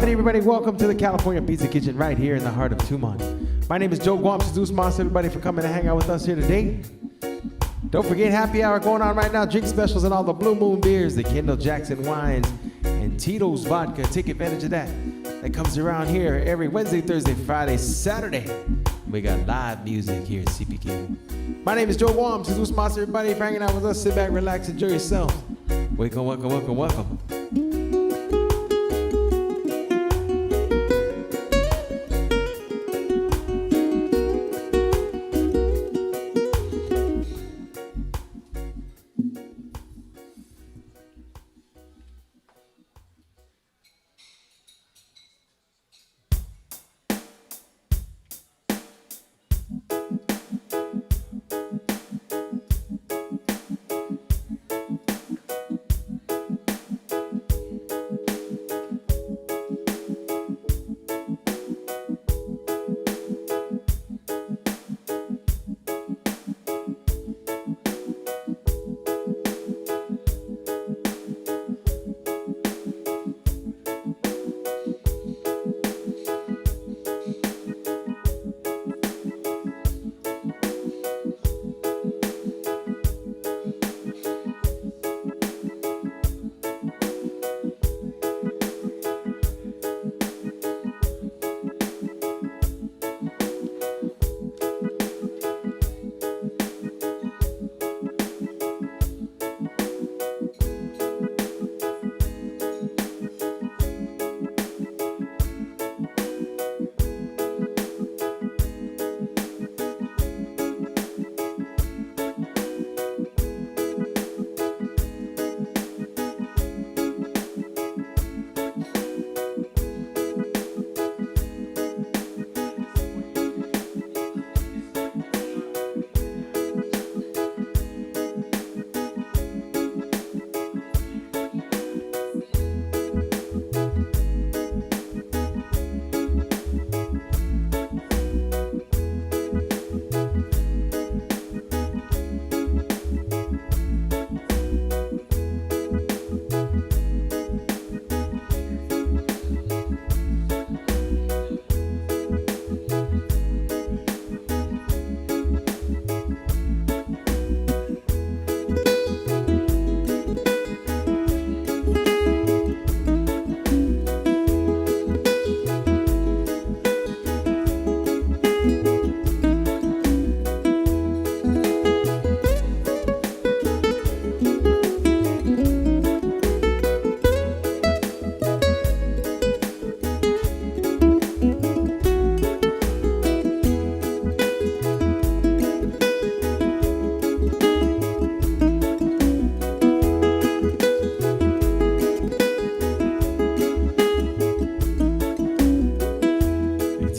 Alrighty, everybody, welcome to the California Pizza Kitchen right here in the heart of Tumon. My name is Joe Guam. Zeus Monster, everybody, for coming to hang out with us here today. Don't forget, happy hour going on right now. Drink specials and all the Blue Moon beers, the Kendall Jackson wines, and Tito's vodka. Take advantage of that. That comes around here every Wednesday, Thursday, Friday, Saturday. We got live music here at CPK. My name is Joe Guam. Zeus Monster, everybody, for hanging out with us. Sit back, relax, enjoy yourself. Welcome, welcome, welcome, welcome.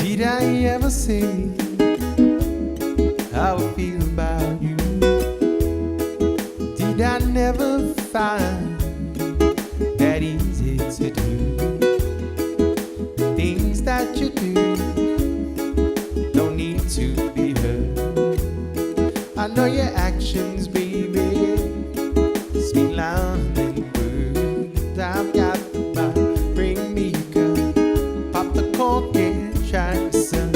Did I ever say how I feel about you? Did I never find that easy to do? The things that you do don't need to be heard. I know your actions, baby, speak loud than words. I've got the mind, bring me a cup, pop the cork and try the sun.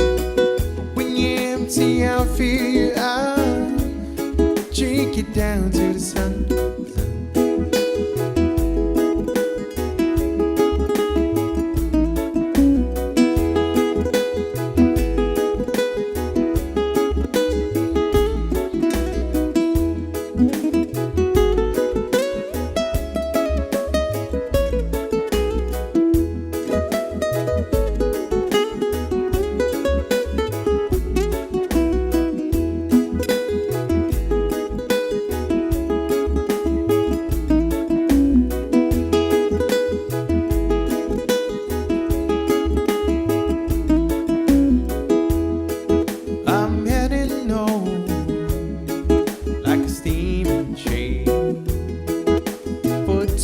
When you're empty, I'll fill you up, drink it down to the sun.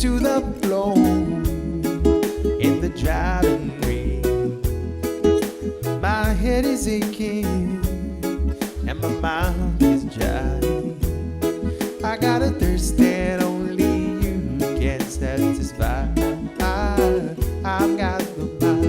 To the floor in the driving rain. My head is aching and my mouth is dry. I got a thirst that only you can satisfy. I've got the mind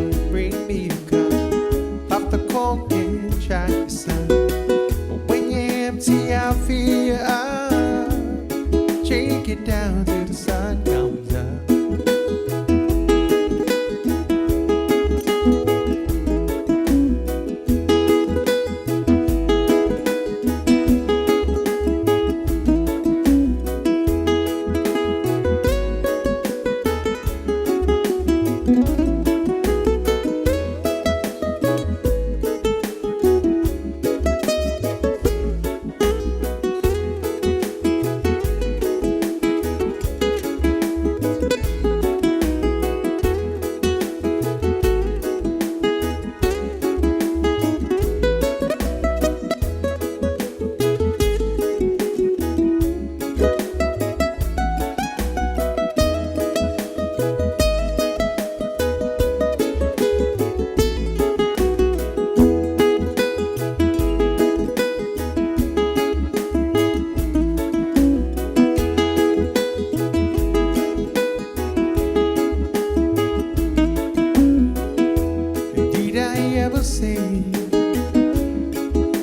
Did I ever say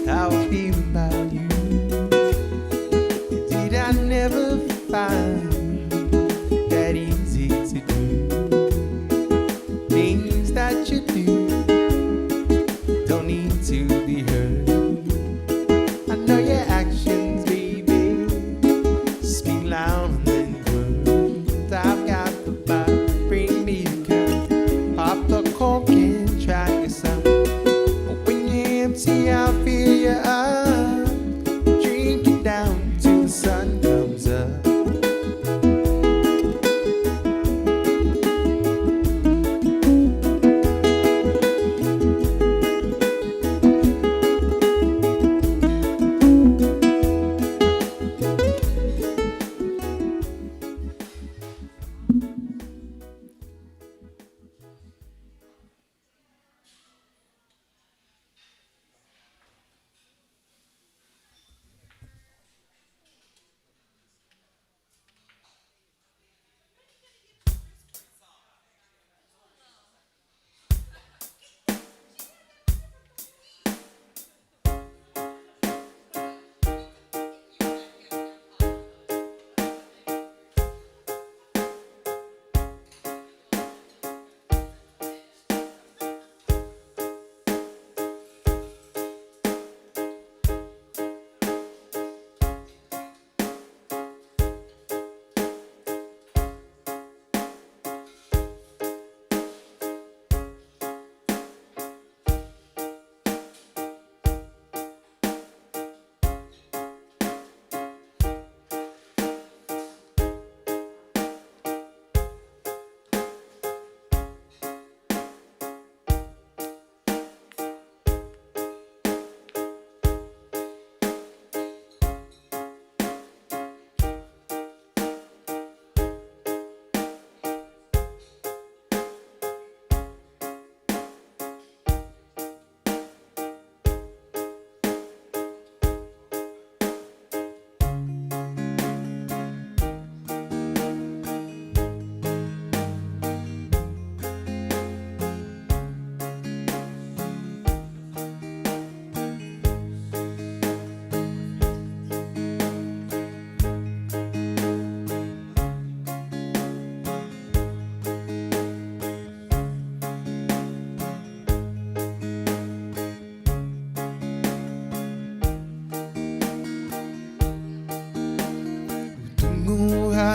how I feel about you? Did I never find that easy to do? Things that you do don't need to be heard. I know your actions, baby, speak louder than words. I've got the vibe, bring me a cup, pop the cork and try yourself. When you're empty, I'll fill you up, drink it down till the sun comes up.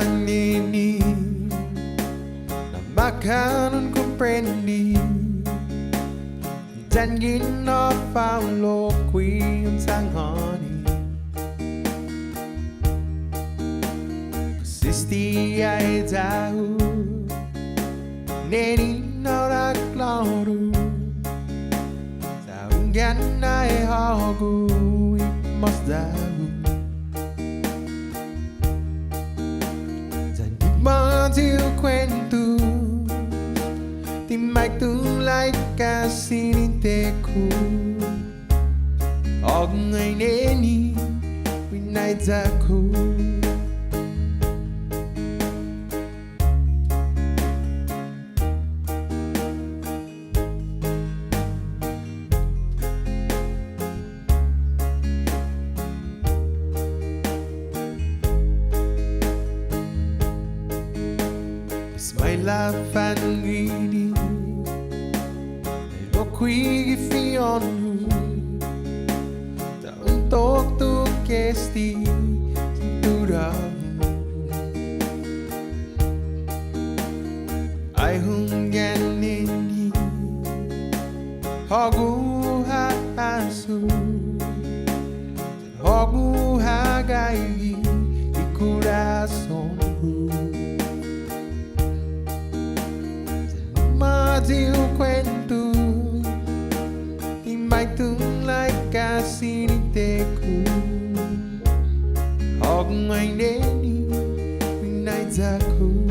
Nini na makanon comprendí dan ginapaulo ko'y ang sanghani Sisti ay tahu Neni na naklaro Sa unggan ay hago Imas dahu Til kwento Di magtulay kasi ninteku Og ngay neni Winaydaku My love and greedy Lo qui fionu Da untuk tu kesti Turamu Ay hunggan nini Hogu ha-asu Hogu ha-gai Di corazonku Til kwento Di magtulay kasi ninteku Og ngay neni Winaydaku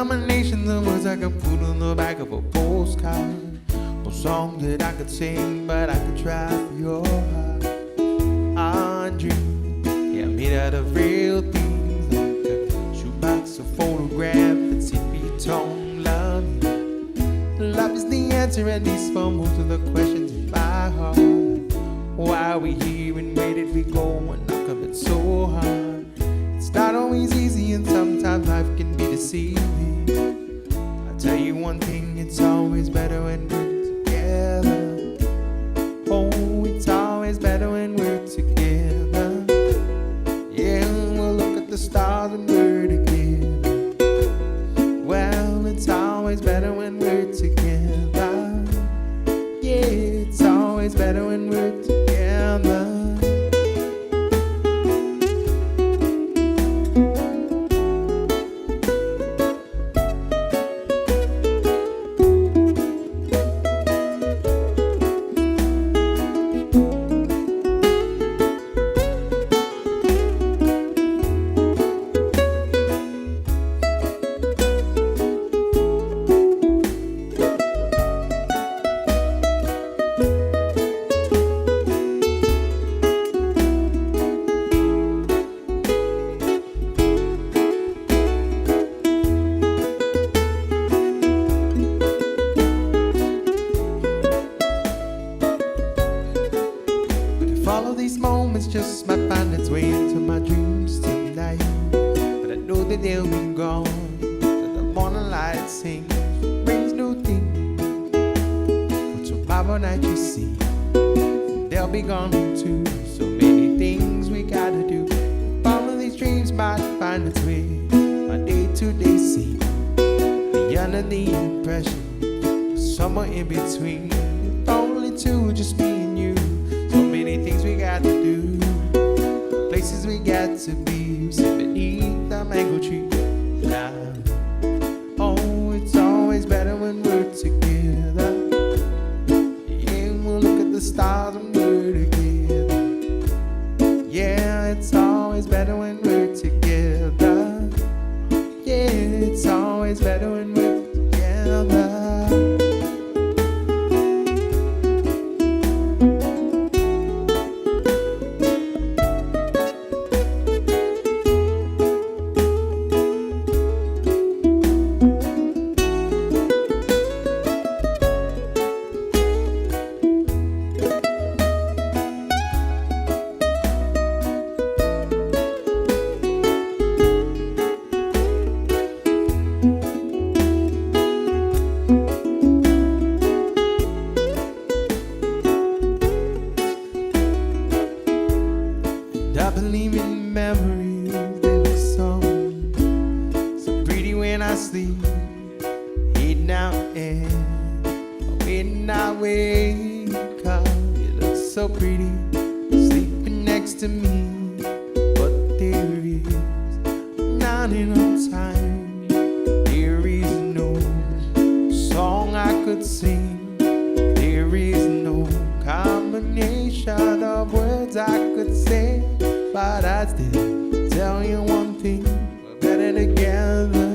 combinations of words I can put on the back of a postcard. No song that I could sing, but I could try for your heart. A dream, yeah, made out of real things, like a shoebox, a photograph that's hippie-tone love. Love is the answer, at least for most of the questions in my heart. Why are we here and where did we go when I'm coming so hard? It's not always easy and sometimes life can be deceiving. I'll tell you one thing, it's always better when we're together. Oh, it's always better when we're together. Yeah, we'll look at the stars when we're together. Well, it's always better when we're together. Yeah, it's always better when we're together. All of these moments just might find its way into my dreams tonight, but I know that they'll be gone. That the morning light sings, brings new things. But tomorrow night you see, they'll be gone too. So many things we gotta do. All of these dreams might find its way, my day-to-day scene. Be under the impression, somewhere in between. If only two, just me and you. So many things we got to do, places we got to be. Sit beneath the mango tree. Oh, it's always better when we're together. Yeah, we'll look at the stars when we're together. Yeah, it's always better when we're together. Yeah, it's always better when we're together. I believe in memories, they look so pretty when I sleep. Hidden out and when I wake up, you look so pretty, sleeping next to me. But there is not enough time, there is no song I could sing, there is no combination of words I could say. But I'd still tell you one thing, we're better together.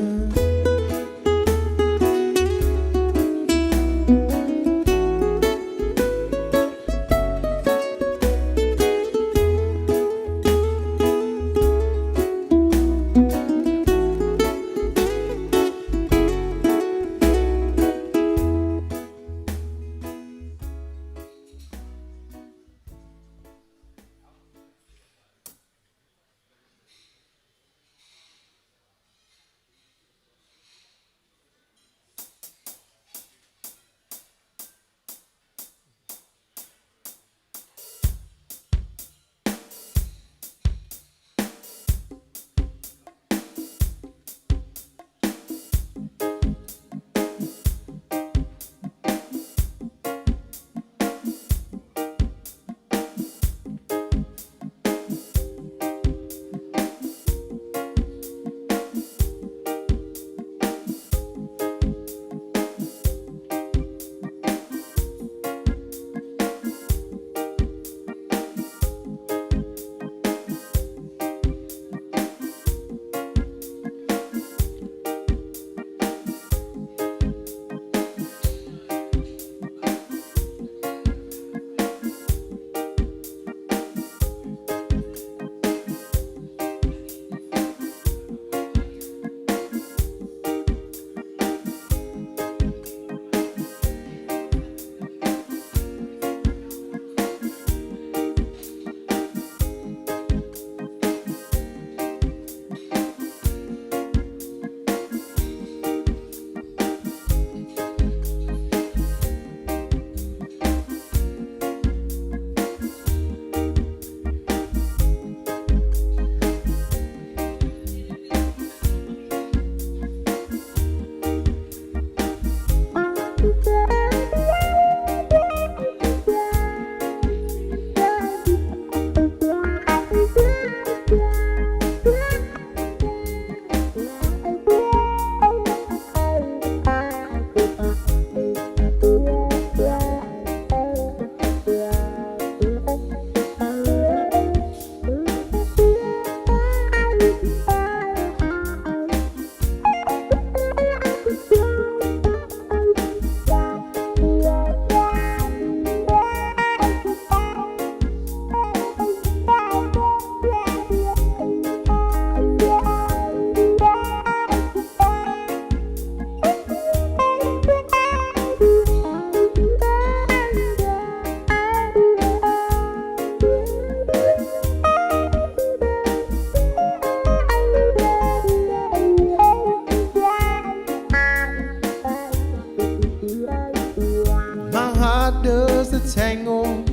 tango,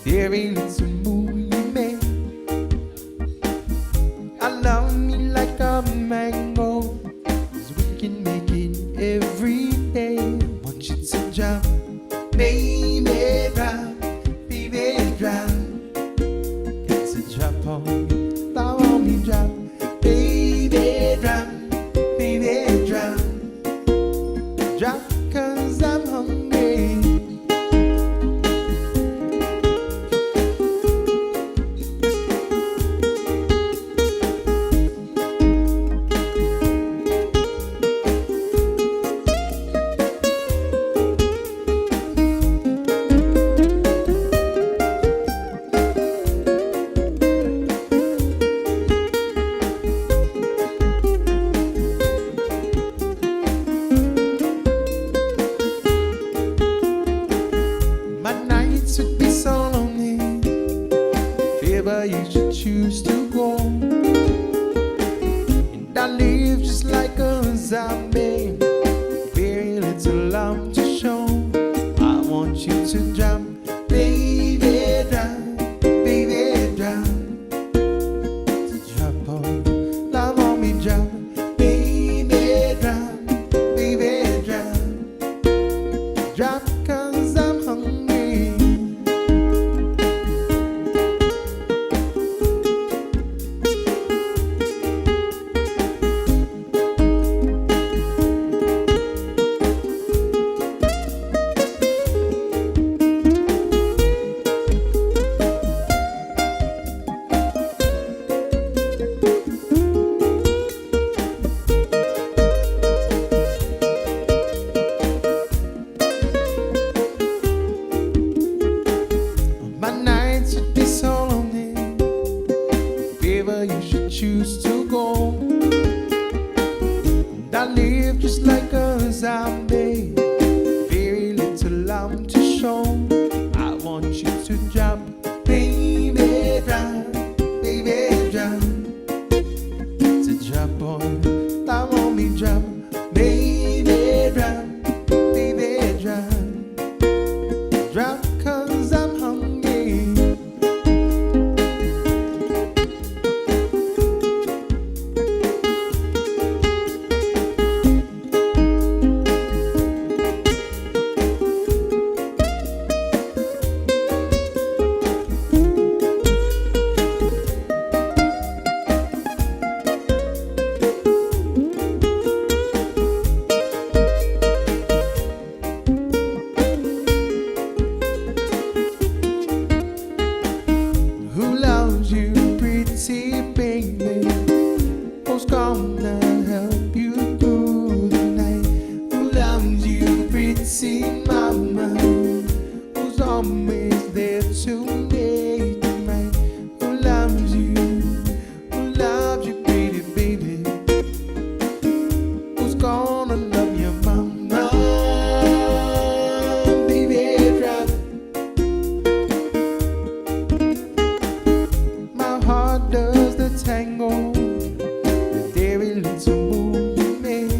there ain't little move you make. I love me like a mango, 'cause we can make it every day. Want you to jump, baby, drop, baby, drop. Get to drop on me, love on me, drop, baby, drop, baby, drop. Drop 'cause I'm hungry. Would be so lonely if you should choose to go, and I live just like a zombie, very little love to show. I want you to drop, baby, drop, baby, drop. To drop on, love on me, drop, baby, drop, baby, drop. Drop 'cause I'm hungry. Would be so lonely if you should choose to go, and I live just like a zombie, very little love to show. I want you to drop, baby, drop, baby, drop. To drop on, love on me, drop, baby, drop, baby, drop. Drop 'cause I'm hungry. Pretty baby, who's gonna help you through the night? Who loves you, pretty mama? Who's always there to make you right? Who loves you? Who loves you, pretty baby? Who's gonna love your mama? Baby, drop. Does the tango, the very little move you make.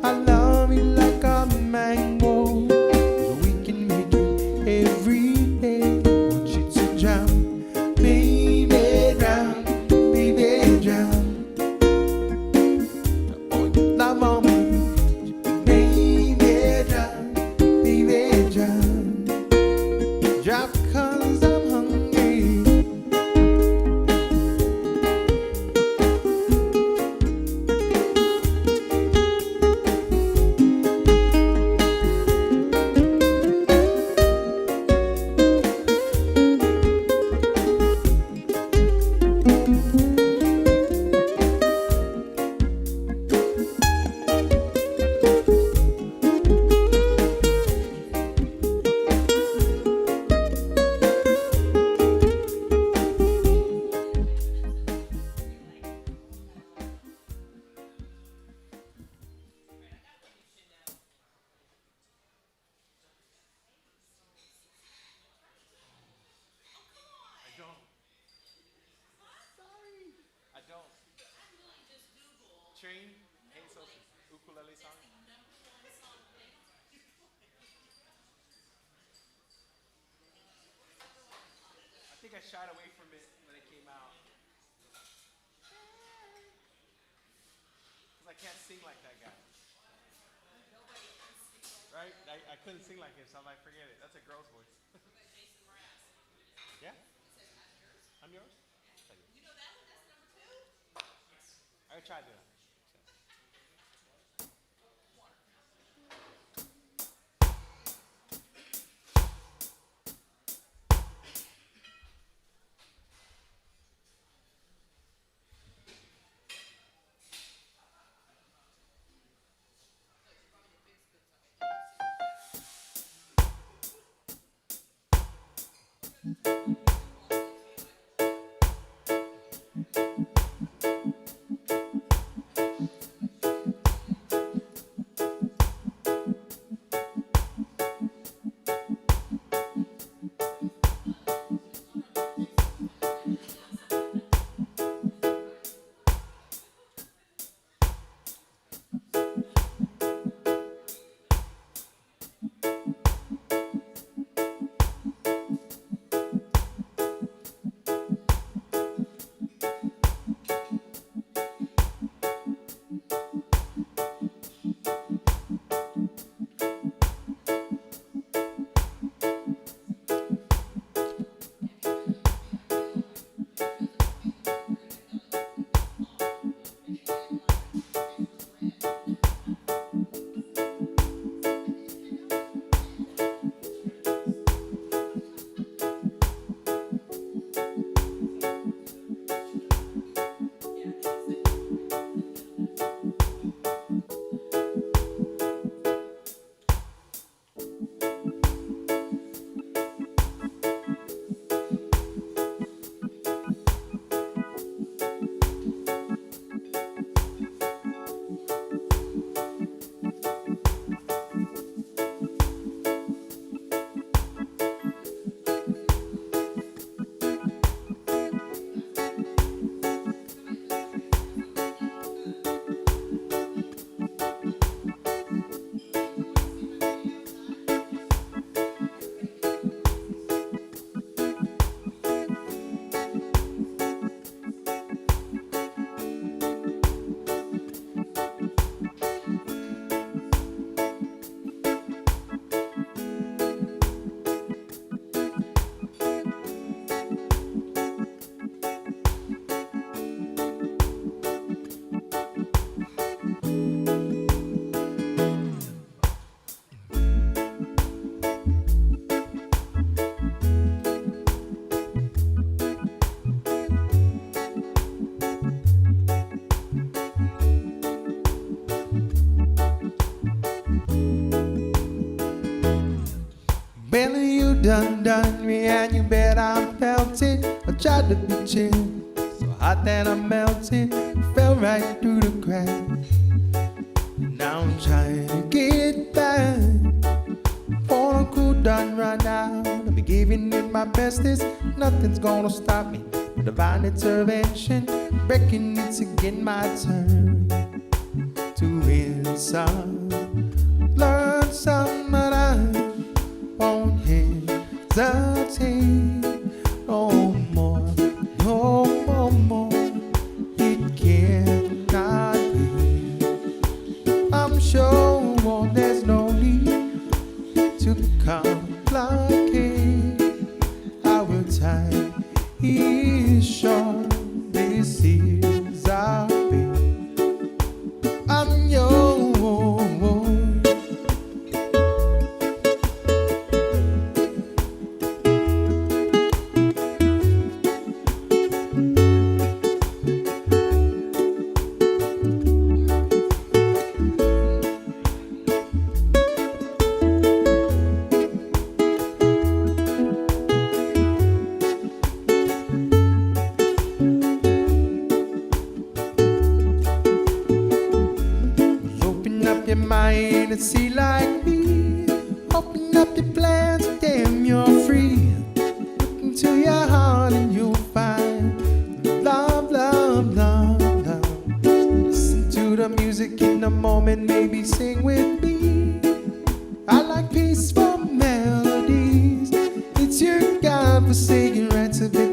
I love you like a mango, so we can make it every think I shied away from it when it came out. Because I can't sing like that guy. Right? I couldn't sing like him, so I'm like, forget it. That's a girl's voice. Yeah? I'm yours? Thank you. I tried to do that. Belly, you done me, and you bet I felt it. I tried to be chill, so hot that I melted. Fell right through the cracks. Now I'm trying to get back. Wanna cool down right now. I'll be giving it my bestest. Nothing's gonna stop me. Divine intervention, breaking it's again my turn to win some, learn some, but I won't hesitate no more, no more. It cannot be. I'm sure there's no need to complicate. I will tie is short. This is our fate. I'm yours. Your mind and see like me. Open up your plans, damn, you're free. Look into your heart and you'll find love, love, love, love. Listen to the music in the moment, maybe sing with me. I like peaceful melodies. It's your God-forsaken right to be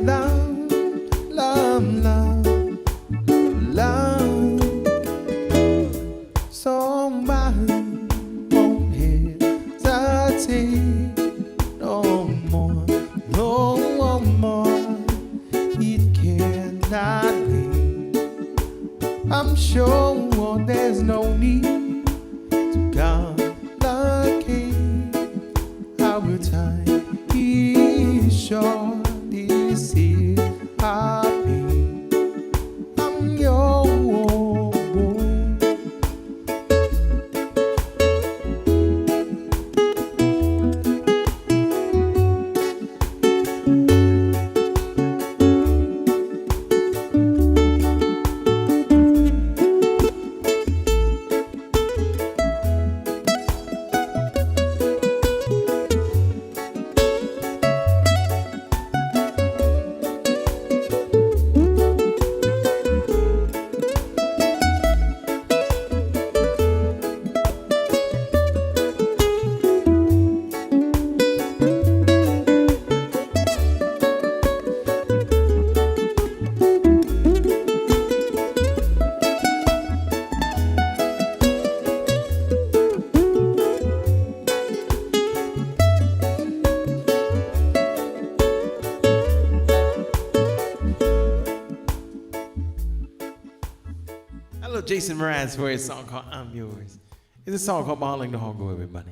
no need to complicate our time is short. This is happy. I'm yours. I love Jason Mraz for his song called I'm Yours. It's a song called Marling the Hongo, everybody.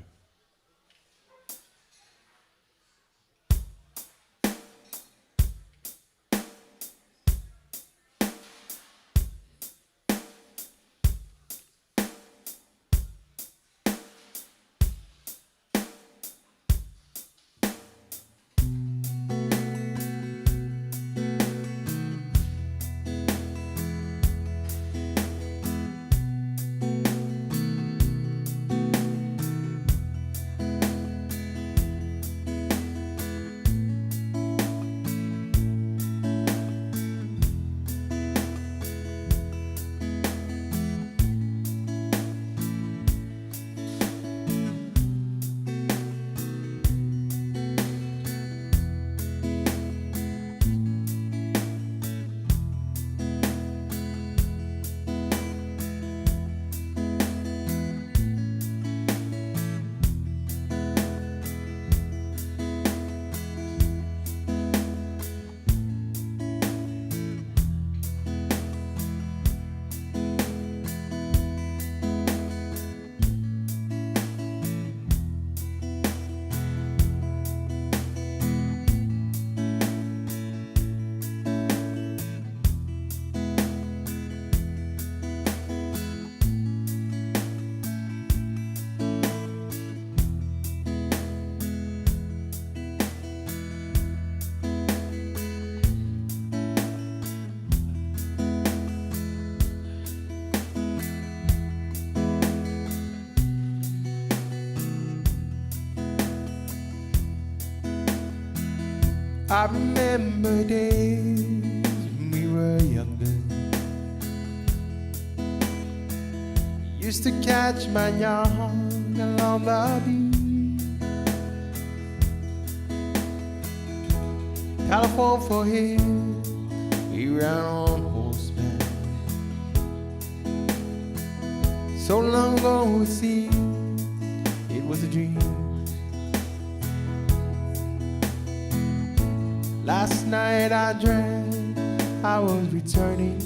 I remember days when we were younger. Used to catch my yarn along the beach. Telephone for him, we ran on horseback. So long ago it seemed it was a dream. Last night I dreamt I was returning,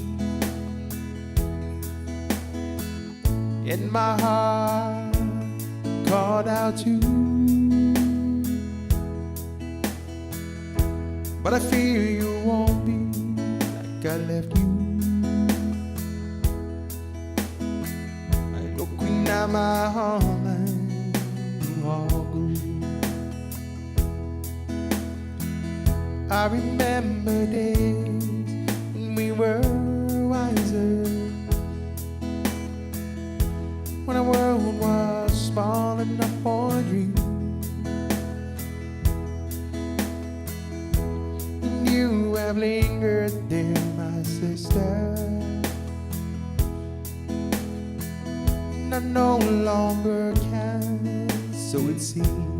and my heart called out to you. But I fear you won't be like I left you. I look at my homeland, all good. I remember days when we were wiser, when the world was small enough for a dream, and you have lingered there, my sister, and I no longer can, so it seems.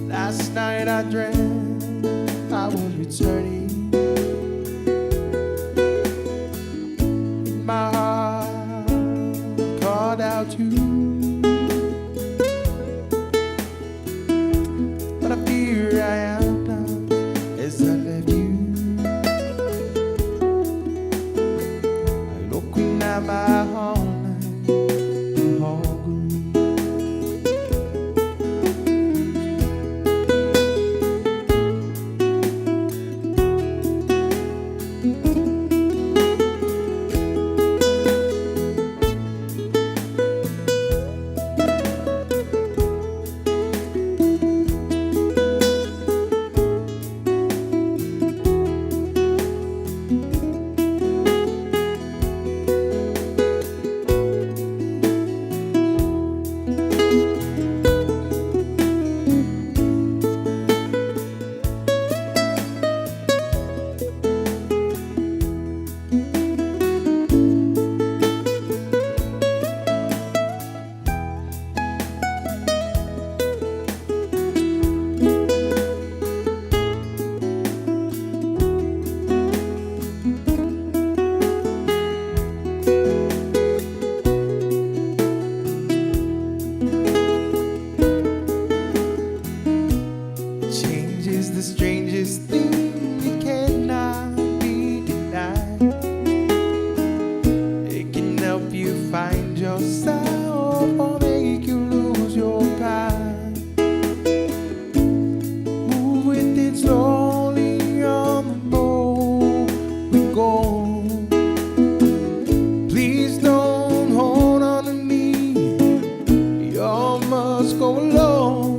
Last night I dreamt I was returning, and my heart called out to you. But I fear I am not as I left you. out my home and all good. Change is the strangest thing, it cannot be denied. It can help you find yourself or make you lose your pride. Move with it slowly on the road we go. Please don't hold on to me, you must go alone.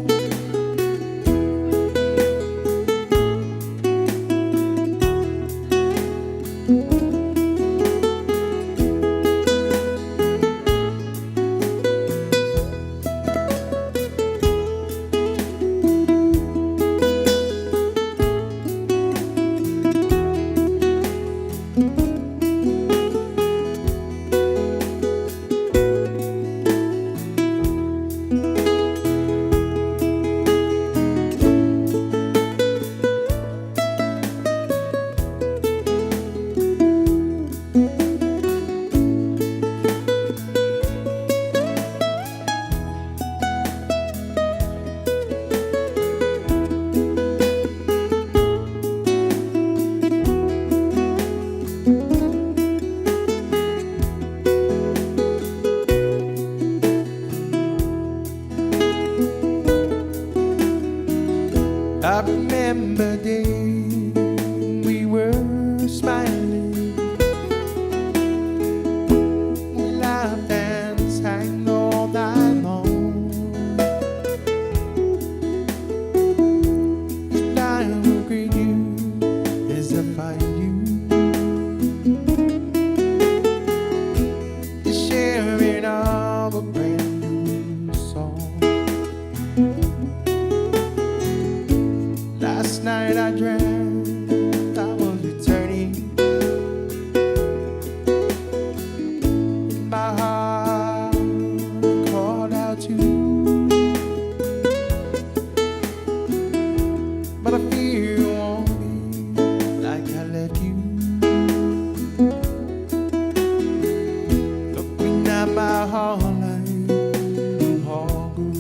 I remember days we were smiling, we laughed and sang all night long. And I will greet you as I find you, the sharing of a brand new song. Last night I dreamt I was returning. My heart called out to you, but I fear you won't be like I left you. Looking at my heart like all good.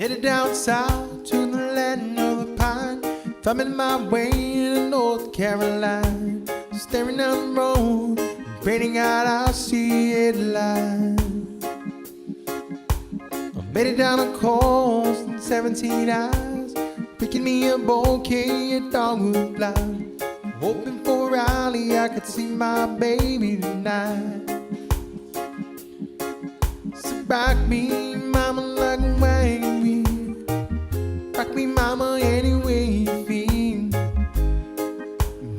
Headed down south to the land of the pine, thumbing my way to North Carolina, staring down the road, praying out I'll see it live. I made it down the coast in 17 hours, picking me a bouquet of dogwood flowers, hoping for Raleigh I could see my baby tonight. So rock me, mama, like a wagon wheel. Rock me, mama, any way you feel.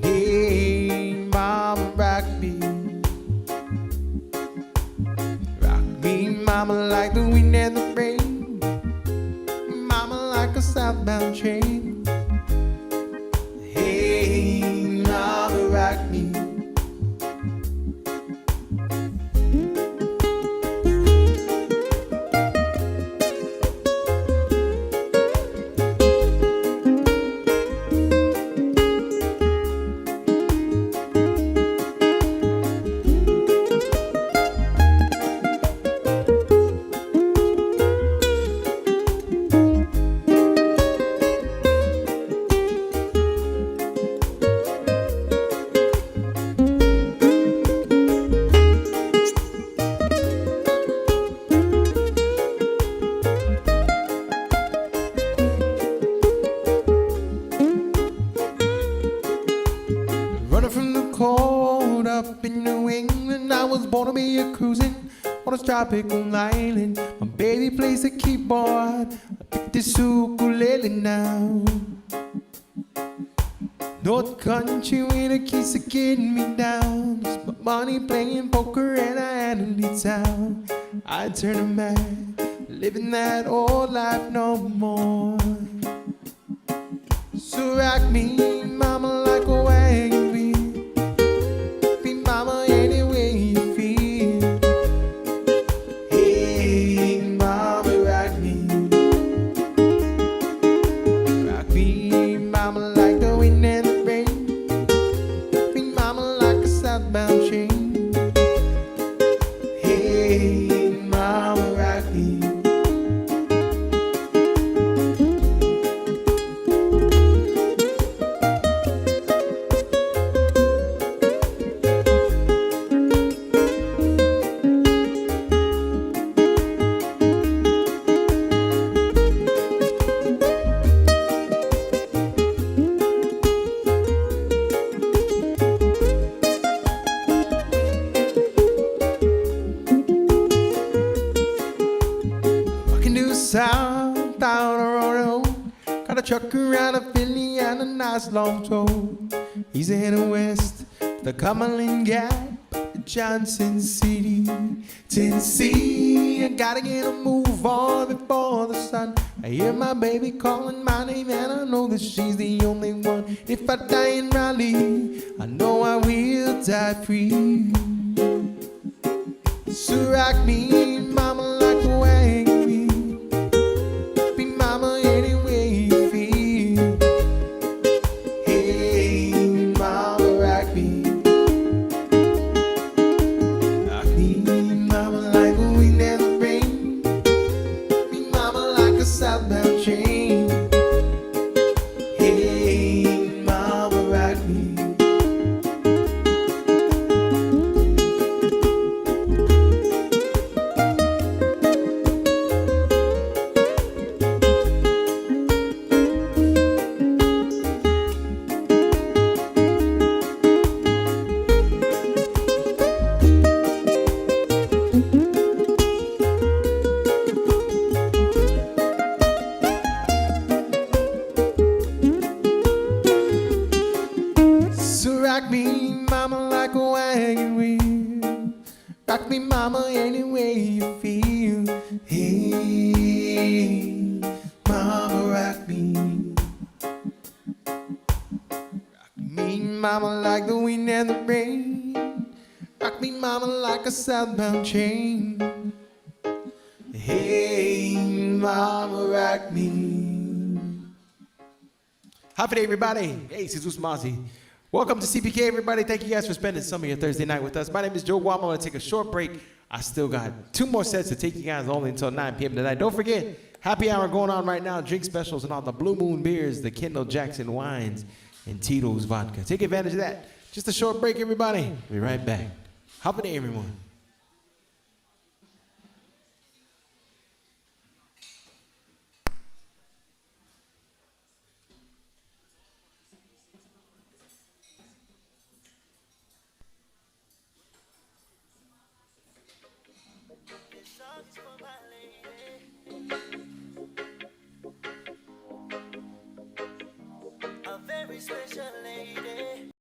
Hey, mama, rock me. Rock me, mama, like the wind and the rain. Mama, like a southbound train. Hey, mama, rock me. Running from the cold up in New England, I was born to be a cruising on a tropical island. My baby plays the keyboard, I pick this ukulele now. North Country with the keys to getting me down. It's my money playing poker and I had to leave town. I turn a man, living that old life no more. So rock me, mama, like a wagon wheel. Be mama any way you feel. Hey, mama, rock me. Rock me, mama, like the wind and the rain. Be mama, like a southbound train. Hey, mama, rock me. South down the road, got a truck around a Philly and a nice long tow. He's heading west, the Cumberland Gap, Johnson City, Tennessee. I gotta get a move on before the sun. I hear my baby calling my name and I know that she's the only one. If I die in Raleigh, I know I will die free. So rock me, mama, like a wagon wheel. Be mama any way you feel. Hey, mama, rock me. Rock me, mama, like a wind and the rain. Be mama, like a southbound train. Hey, mama, rock me. So rock me, mama, like a wagon wheel. Rock me, mama, any way you feel. Hey, mama, rock me. Rock me, mama, like the wind and the rain. Rock me, mama, like a southbound train. Hey, mama, rock me. Happy day, everybody. Hey, Jesus Mazzi. Welcome to CPK, everybody. Thank you guys for spending some of your Thursday night with us. My name is Joe Guam. I'm going to take a short break. I still got 2 more sets to take you guys only until 9 p.m. tonight. Don't forget, Happy hour going on right now. Drink specials and all the Blue Moon beers, the Kendall Jackson wines, and Tito's vodka. Take advantage of that. Just a short break, everybody. We'll be right back. Happy day, everyone. A very special lady.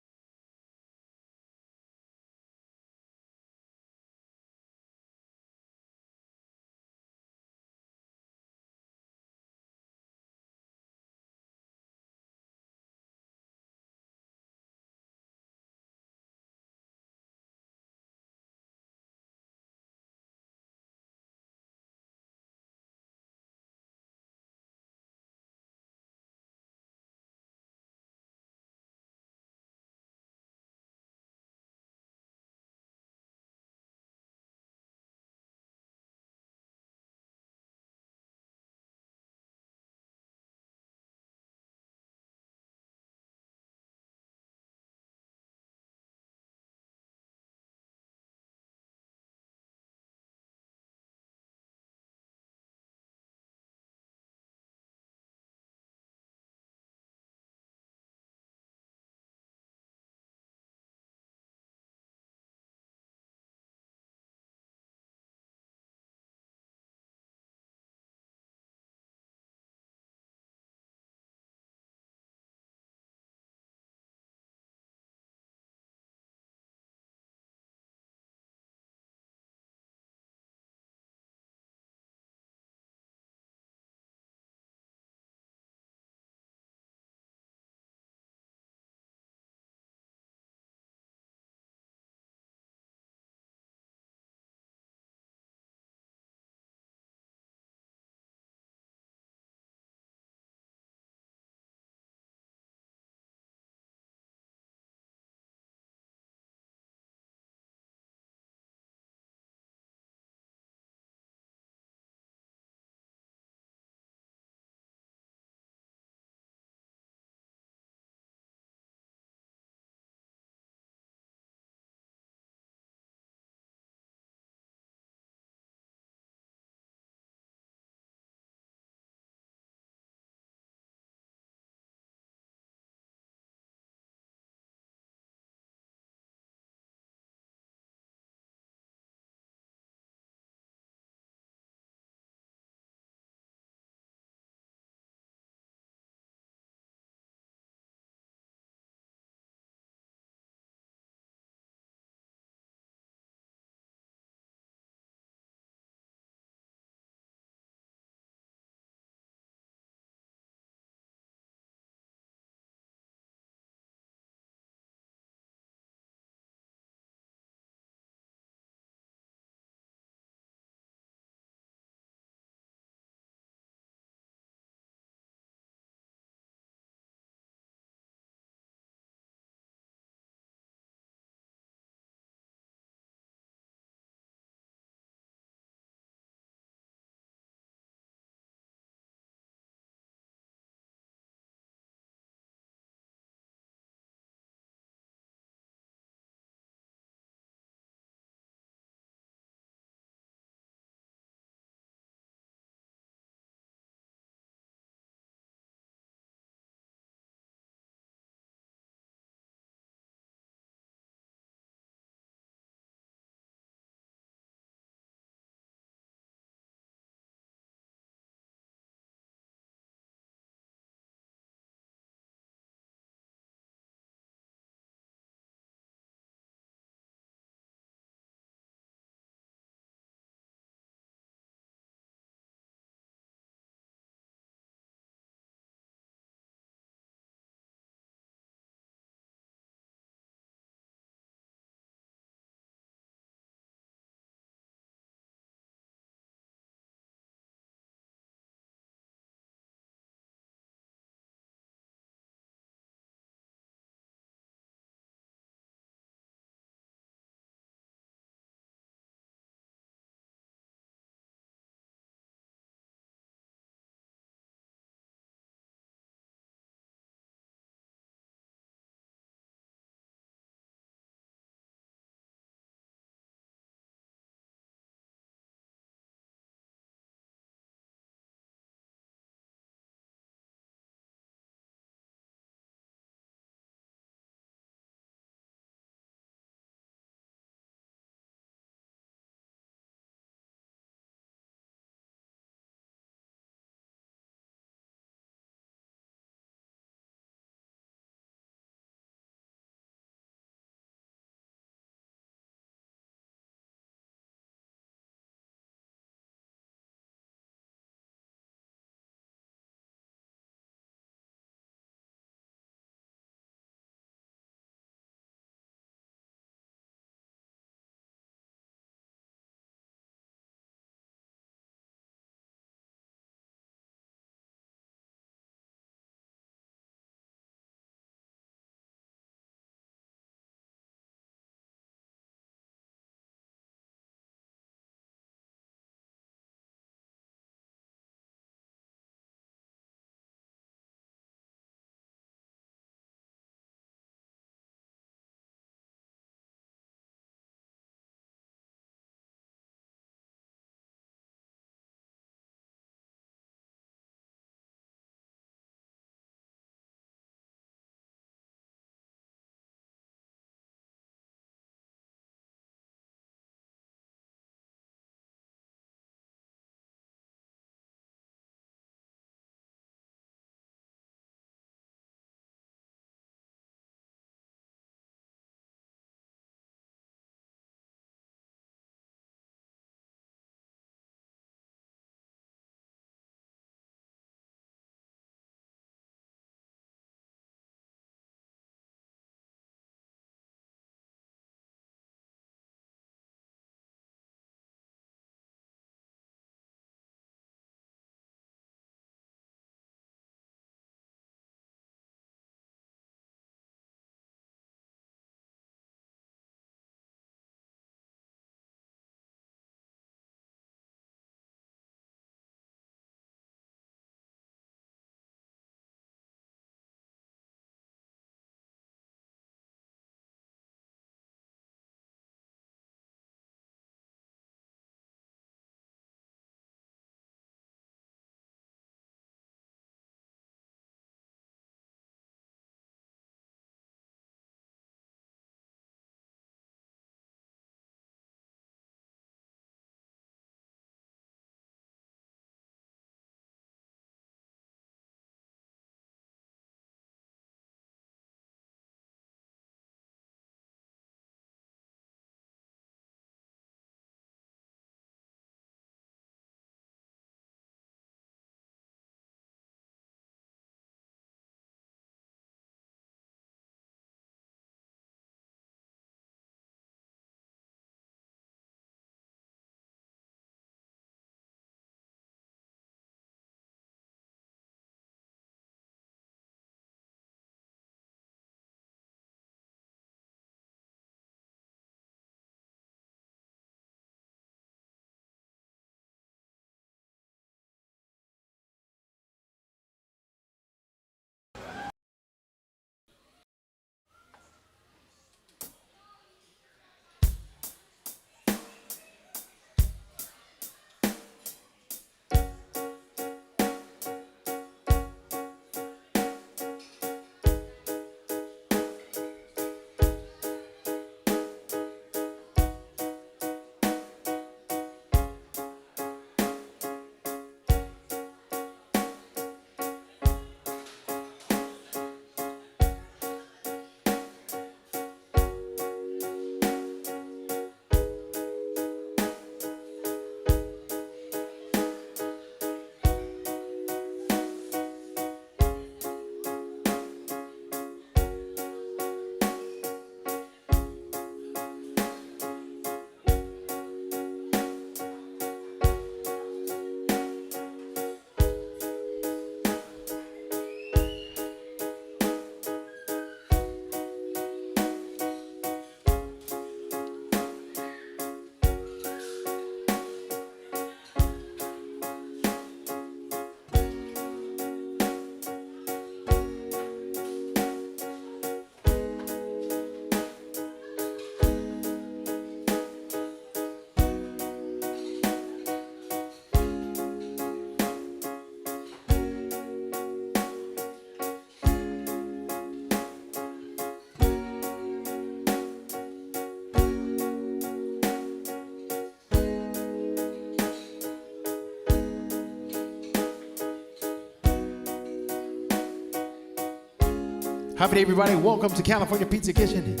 Happy day, everybody. Welcome to California Pizza Kitchen.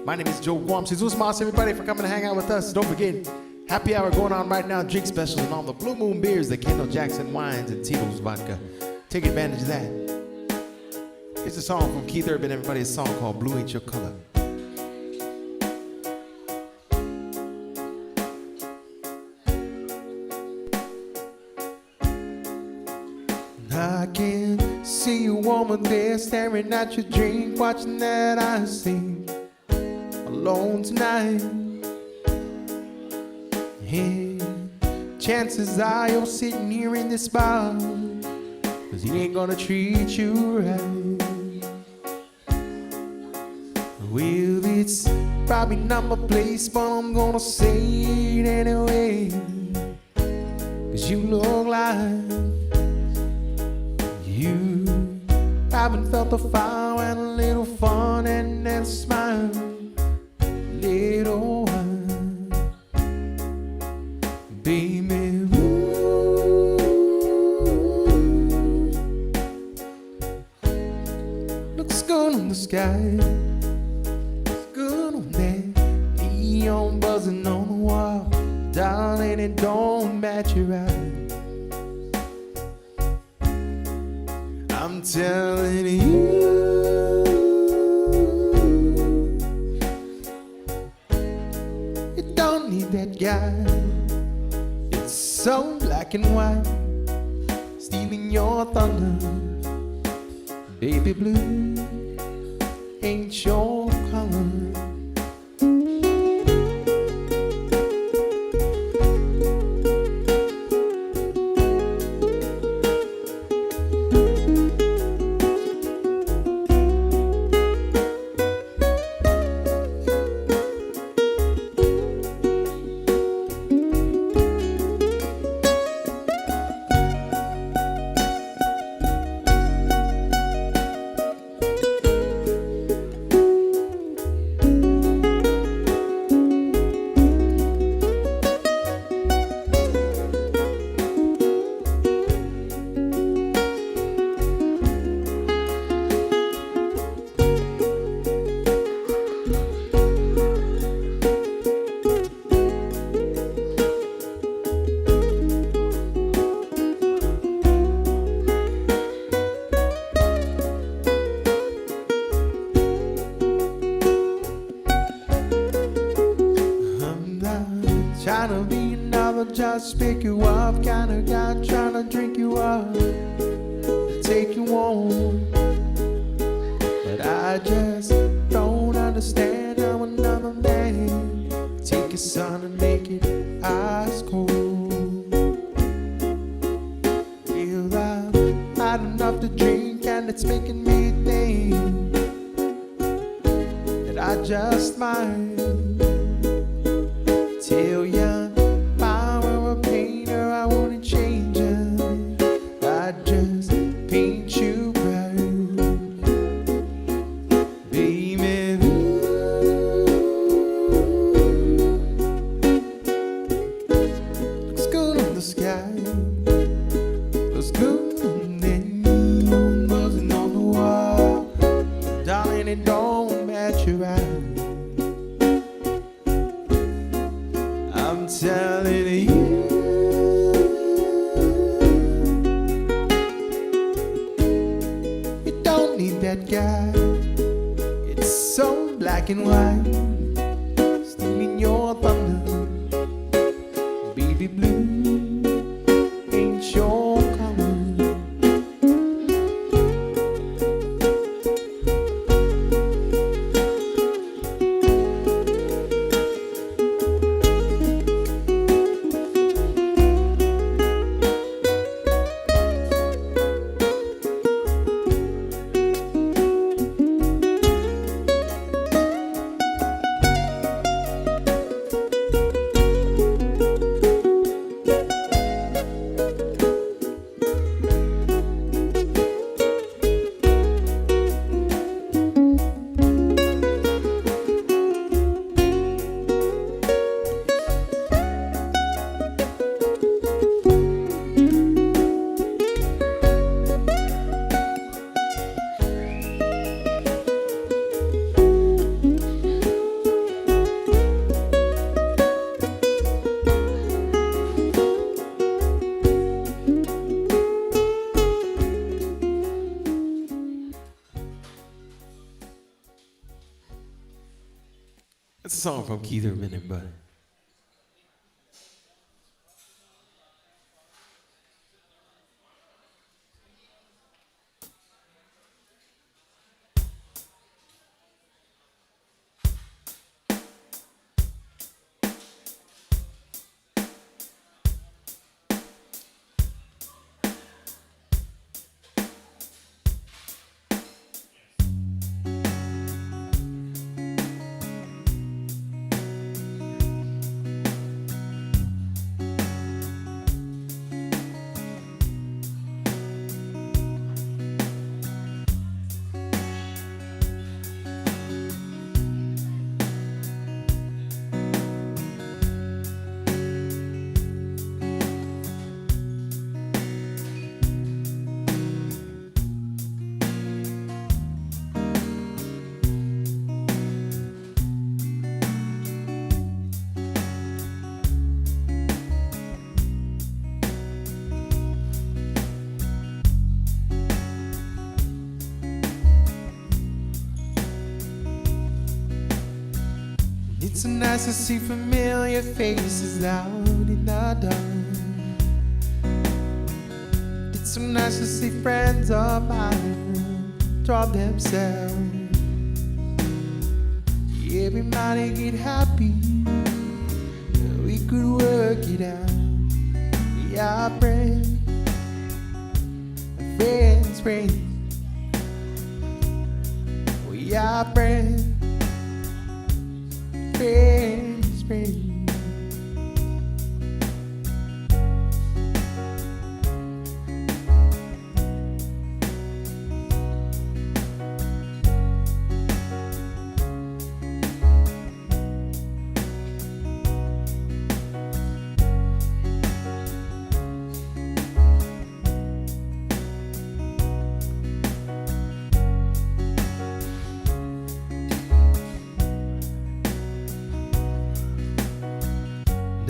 My name is Joe Guam. Jesus Mas, everybody, for coming to hang out with us. Don't forget, happy hour going on right now. Drink specials and all the Blue Moon beers, the Kendall Jackson wines, and Tito's vodka. Take advantage of that. Here's a song from Keith Urban, everybody. A song called Blue Ain't Your Color. I can see a woman there staring at your drink, watching that I sing alone tonight. And chances are you're sitting here in this bar, 'cause he ain't gonna treat you right. Well, it's probably not my place, but I'm gonna say it anyway. 'Cause you look like you haven't felt the fire and a little fun and then smile, little while, baby. Ooh. Looks good on the sky, looks good on that neon buzzing on the wall, darling. It don't match your eyes. I'm telling you, you don't need that guy. It's so black and white, stealing your thunder. Baby blue ain't your color. Trying to be another, just pick you up kind of guy, trying to drink you up, take you on. But I just don't understand how another man take your son and make it ice cold. Well, I've had enough to drink and it's making me think that I just might tell ya if I were a painter, I wouldn't change ya. I'd just paint you bright, baby. Looks good on the sky, looks good on the neon buzzing on the wall, darling. It don't match your eyes. I'm telling you, you don't need that guy. It's so black and white, stealing your thunder. Baby blue ain't your color. a song from Keith Urban and Bud. It's so nice to see familiar faces out in the dark. It's so nice to see friends of mine drop themselves. Everybody get happy, we could work it out. We are friends, friends. We are friends. Friends.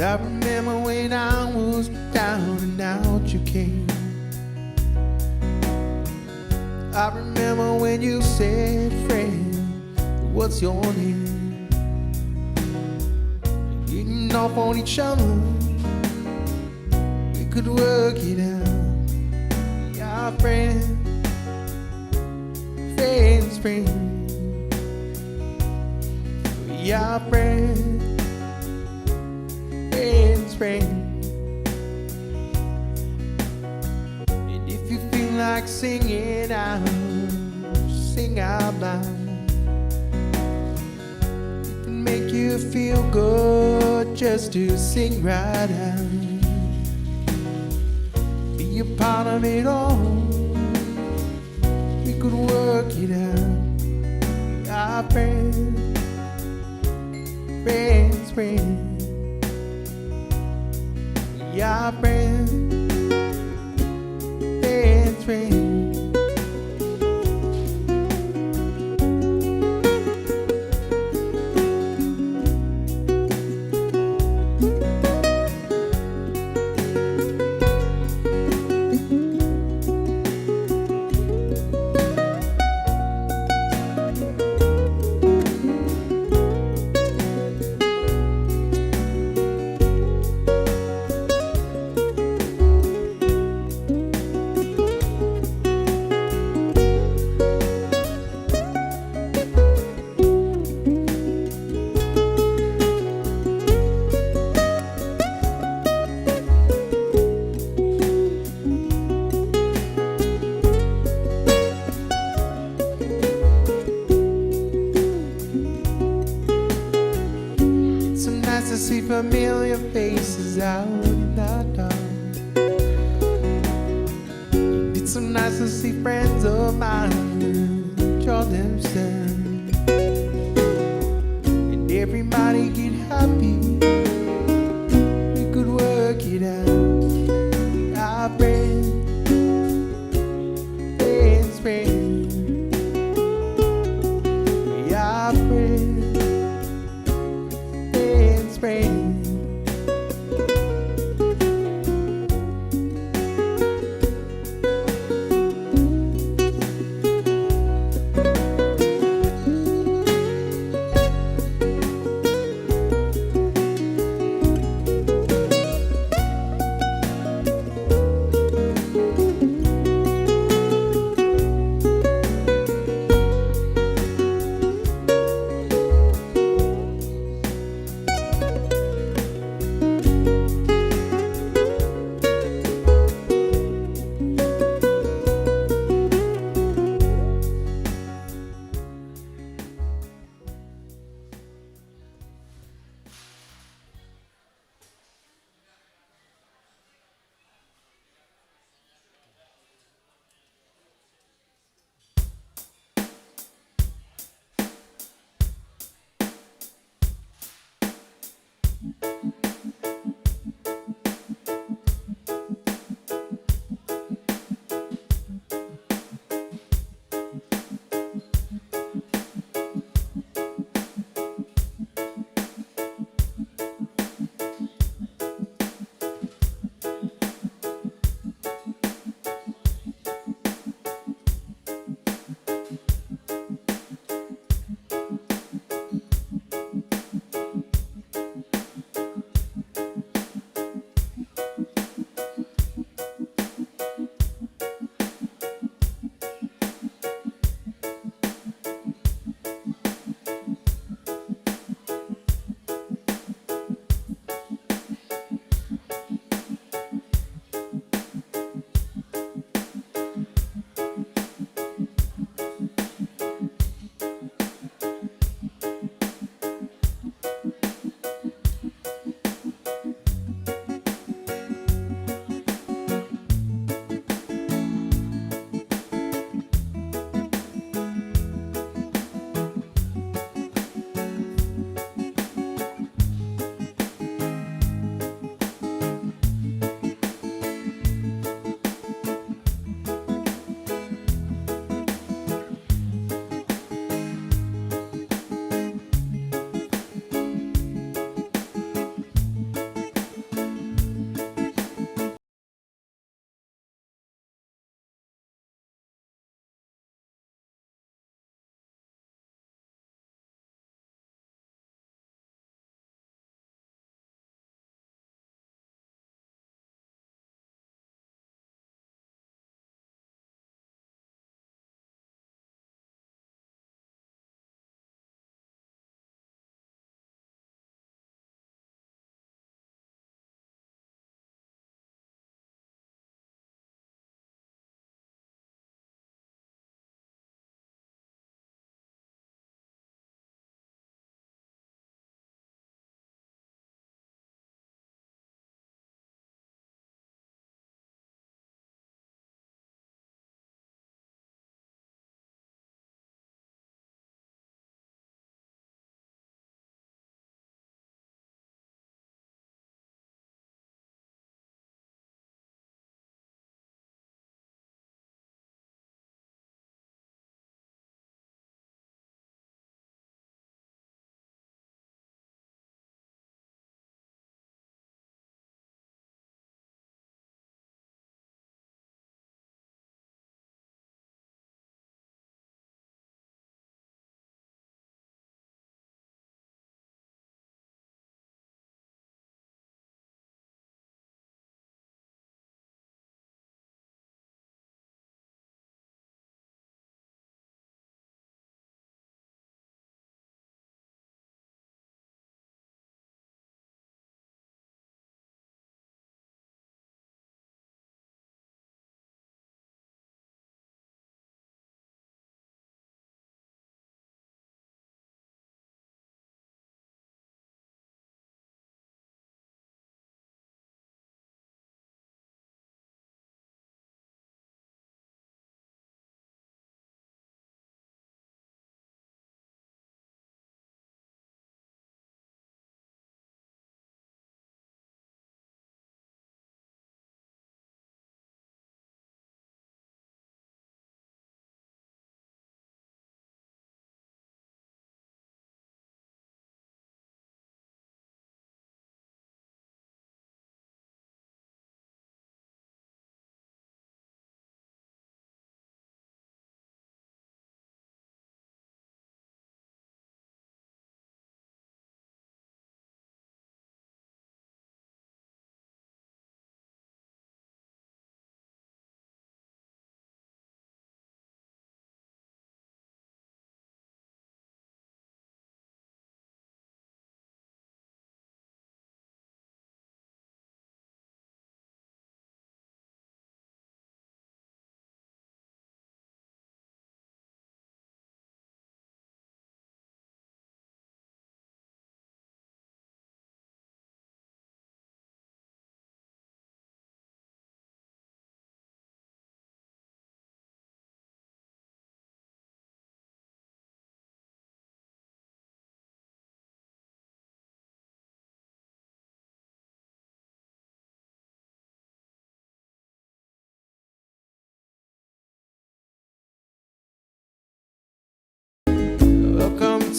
I remember when I was down and out you came. I remember when you said, friend, what's your name? Getting off on each other, we could work it out. We are friends. We are friends. And if you feel like singing out, sing out loud. It can make you feel good just to sing right out. Be a part of it all, we could work it out. We are friends. We are friends. To see familiar faces out in the dark. It's so nice to see friends of mine draw themselves. And everybody get happy, we could work it out. Our friends. We are friends.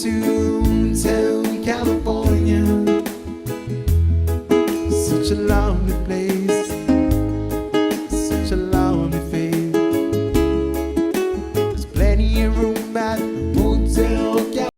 Toontown, California. Such a lonely place, such a lonely face. There's plenty of room at the Hotel California.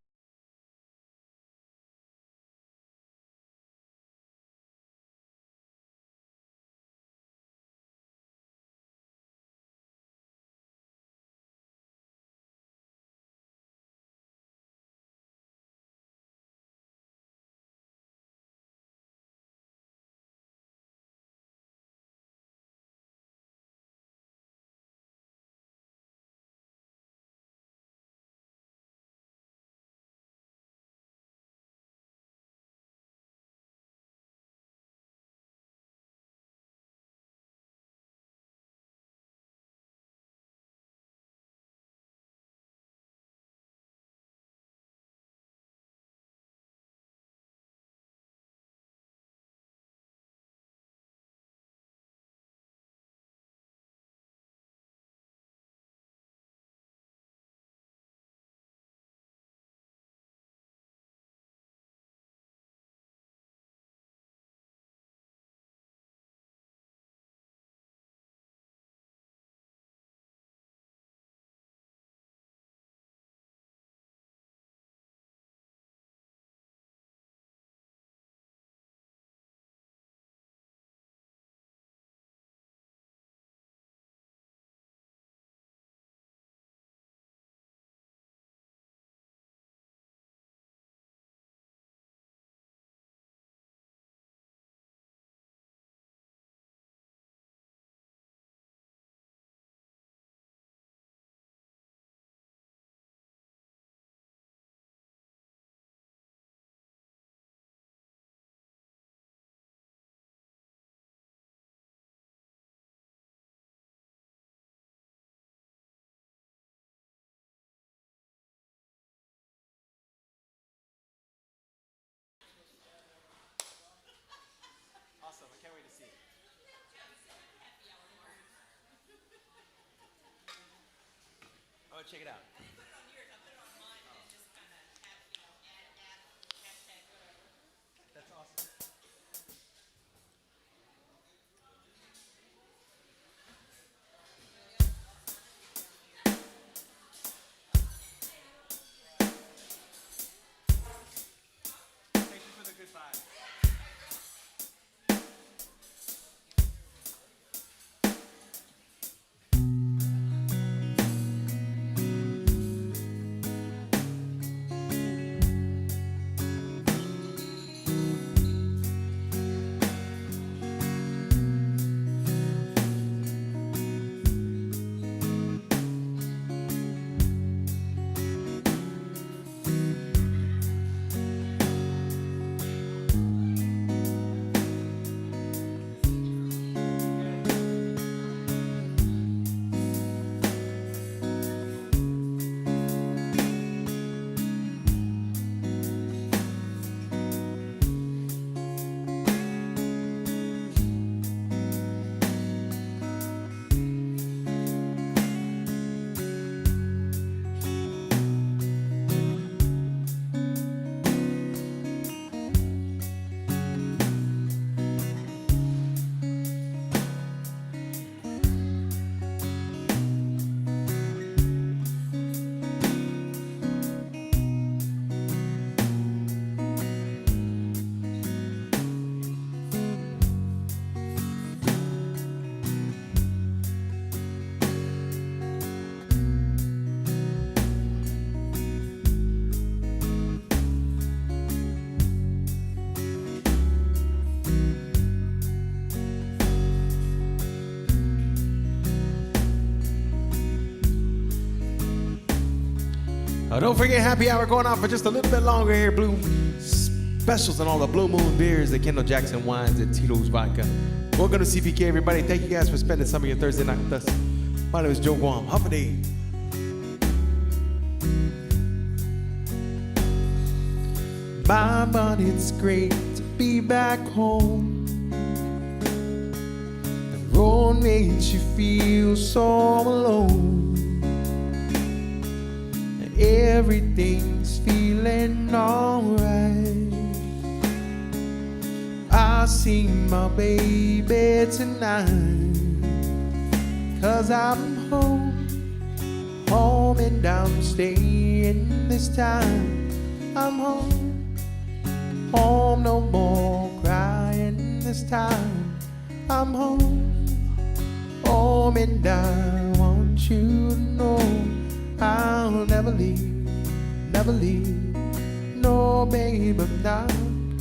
Awesome, I can't wait to see it. I'm gonna check it out. That's awesome. Thank you for the good vibe. Don't forget, happy hour going on for just a little bit longer here. Blue specials on all the Blue Moon beers, the Kendall Jackson wines, and Tito's vodka. Welcome to CPK, everybody. Thank you guys for spending some of your Thursday night with us. My name is Joe Guam. Have a day. But it's great to be back home. The road makes you feel so alone. Everything's feeling feeling alright. I see my baby tonight, 'cause I'm home, home and I'm staying this time. I'm home, home, no more crying this time. I'm home, home, and I want you to know I'll never leave, never leave. No, babe, I'm not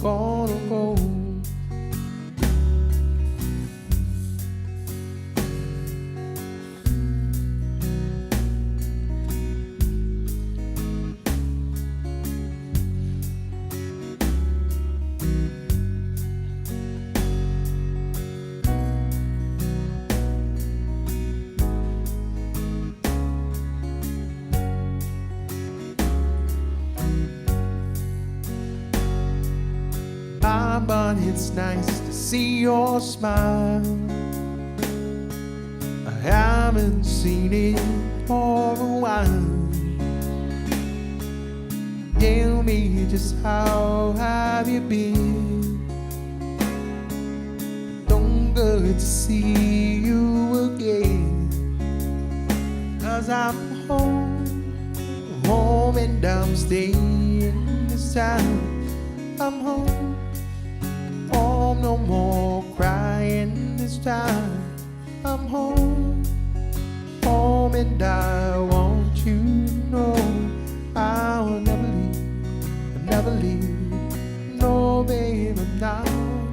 gonna go. But it's nice to see your smile. I haven't seen it for a while. Tell me, just how have you been? Don't good to see you again. 'Cause I'm home, home, and I'm staying this time. I'm home, home, no more crying this time. I'm home, home, and I want you to know I'll never leave, I'll never leave. No, babe, I'm not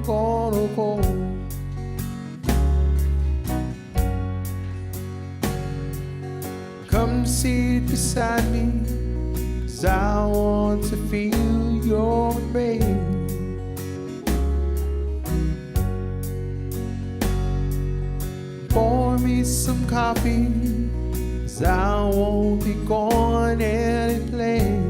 gonna go. Come sit beside me, 'cause I want to feel your embrace. Pour me some coffee, 'cause I won't be going any place.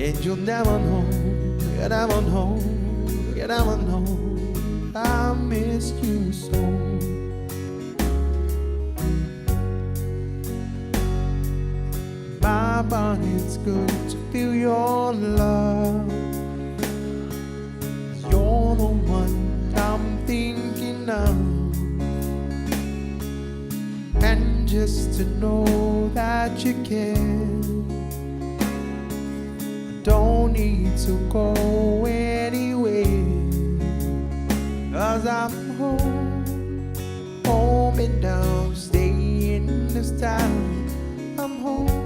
And you'll never know, you'll never know, you'll never know I missed you so. My body, it's good to feel your love. You're the one I'm thinking of. And just to know that you care, I don't need to go anywhere. 'Cause I'm home, home, and I'm staying this time. I'm home,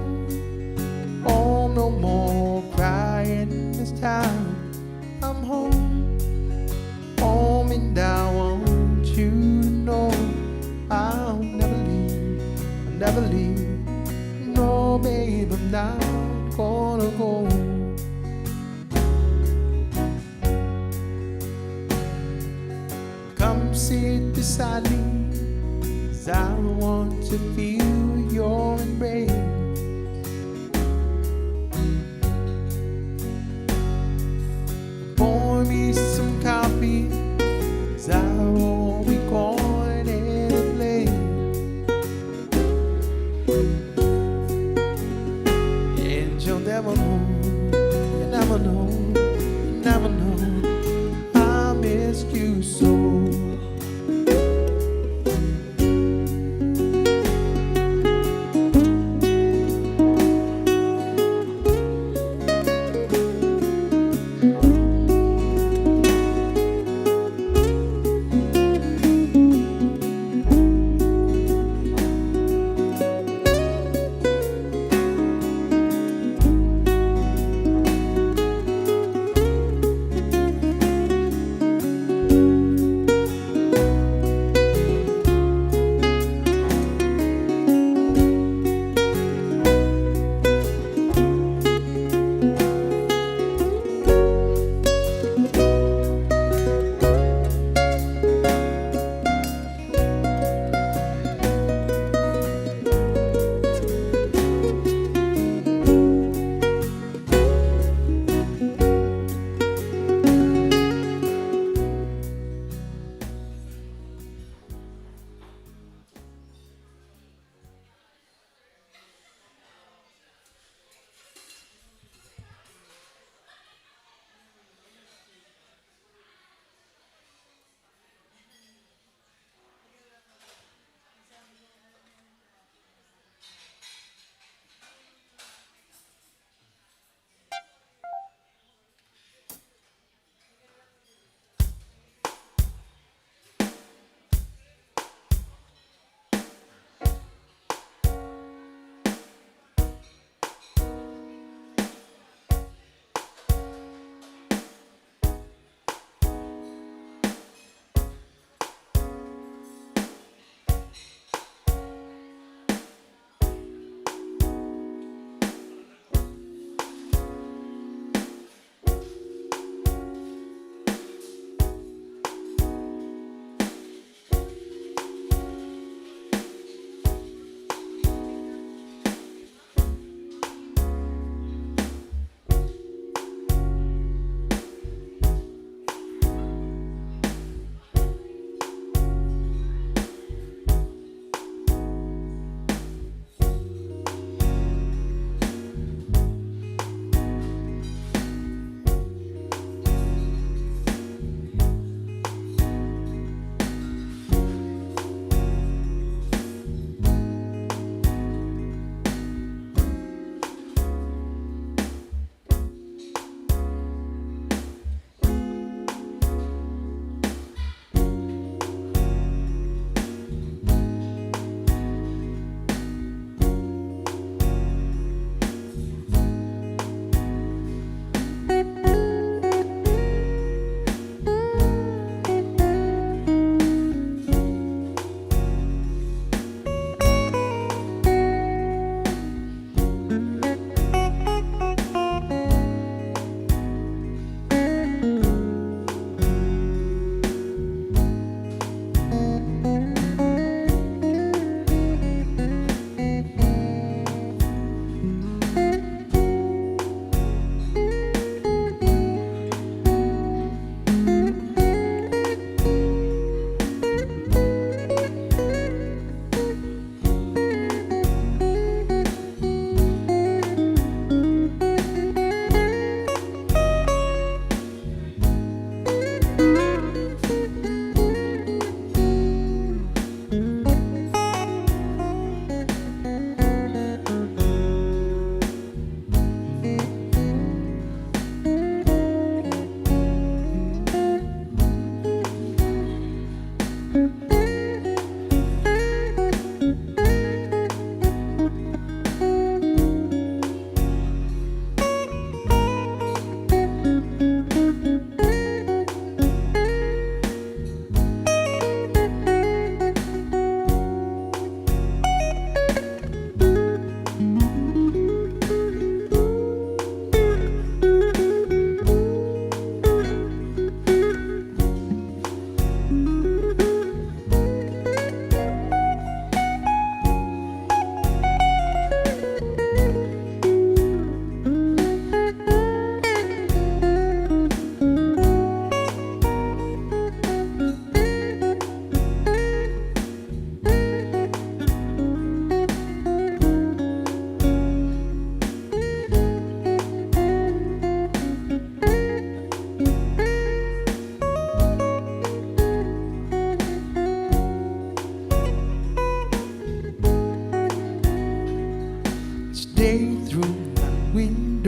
home, no more crying this time. I'm home, home, and I want you to know I'll never leave, I'll never leave. No, babe, I'm not gonna go. Come sit beside me, 'cause I want to feel your embrace. Pour me some coffee, 'cause I won't be going any place. And you'll never know, you never know, you never know I missed you so.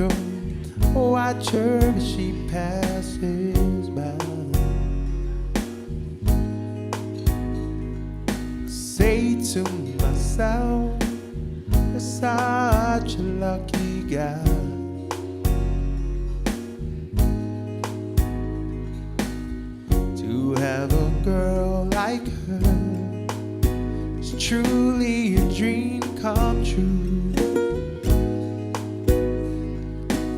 window, watch her as she passes by. Say to myself, you're such a lucky guy. To have a girl like her is truly a dream come true.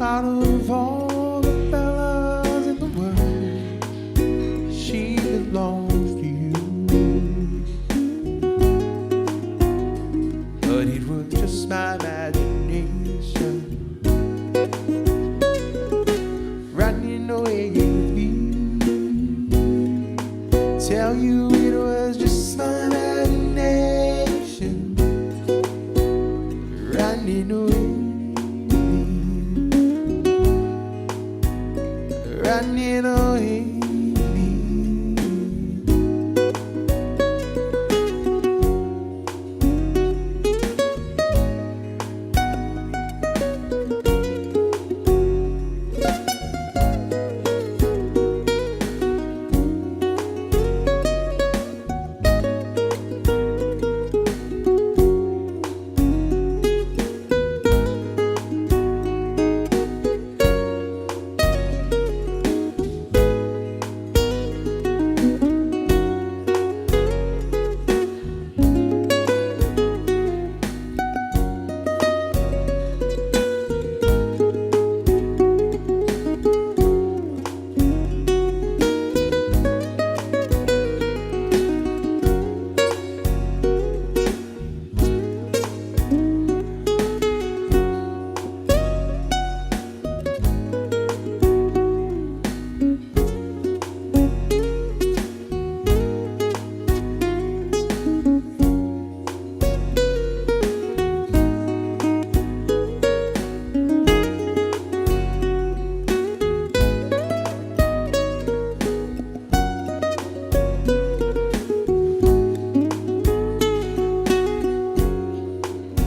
Out of all the fellas in the world, she belongs to you. But it was just my imagination running away with me. Tell you it was just my imagination running away. Running away with me.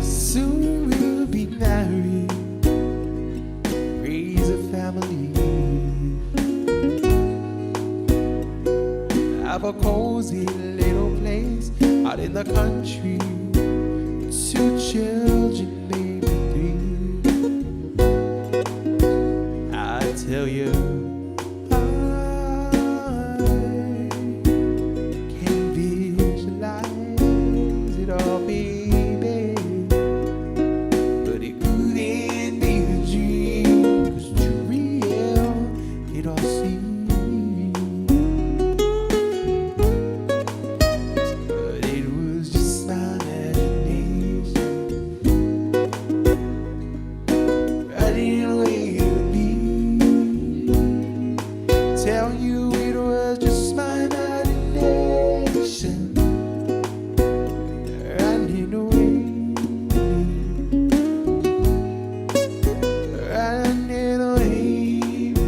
Soon we'll be married, raise a family, have a cozy little place out in the country. 2 children, maybe 3. I tell you, I can visualize it all, baby. But it couldn't be a dream, 'cause too real it all seems. But it was just my imagination running away with me. Tell you it was just my imagination running away with me. Running away with me.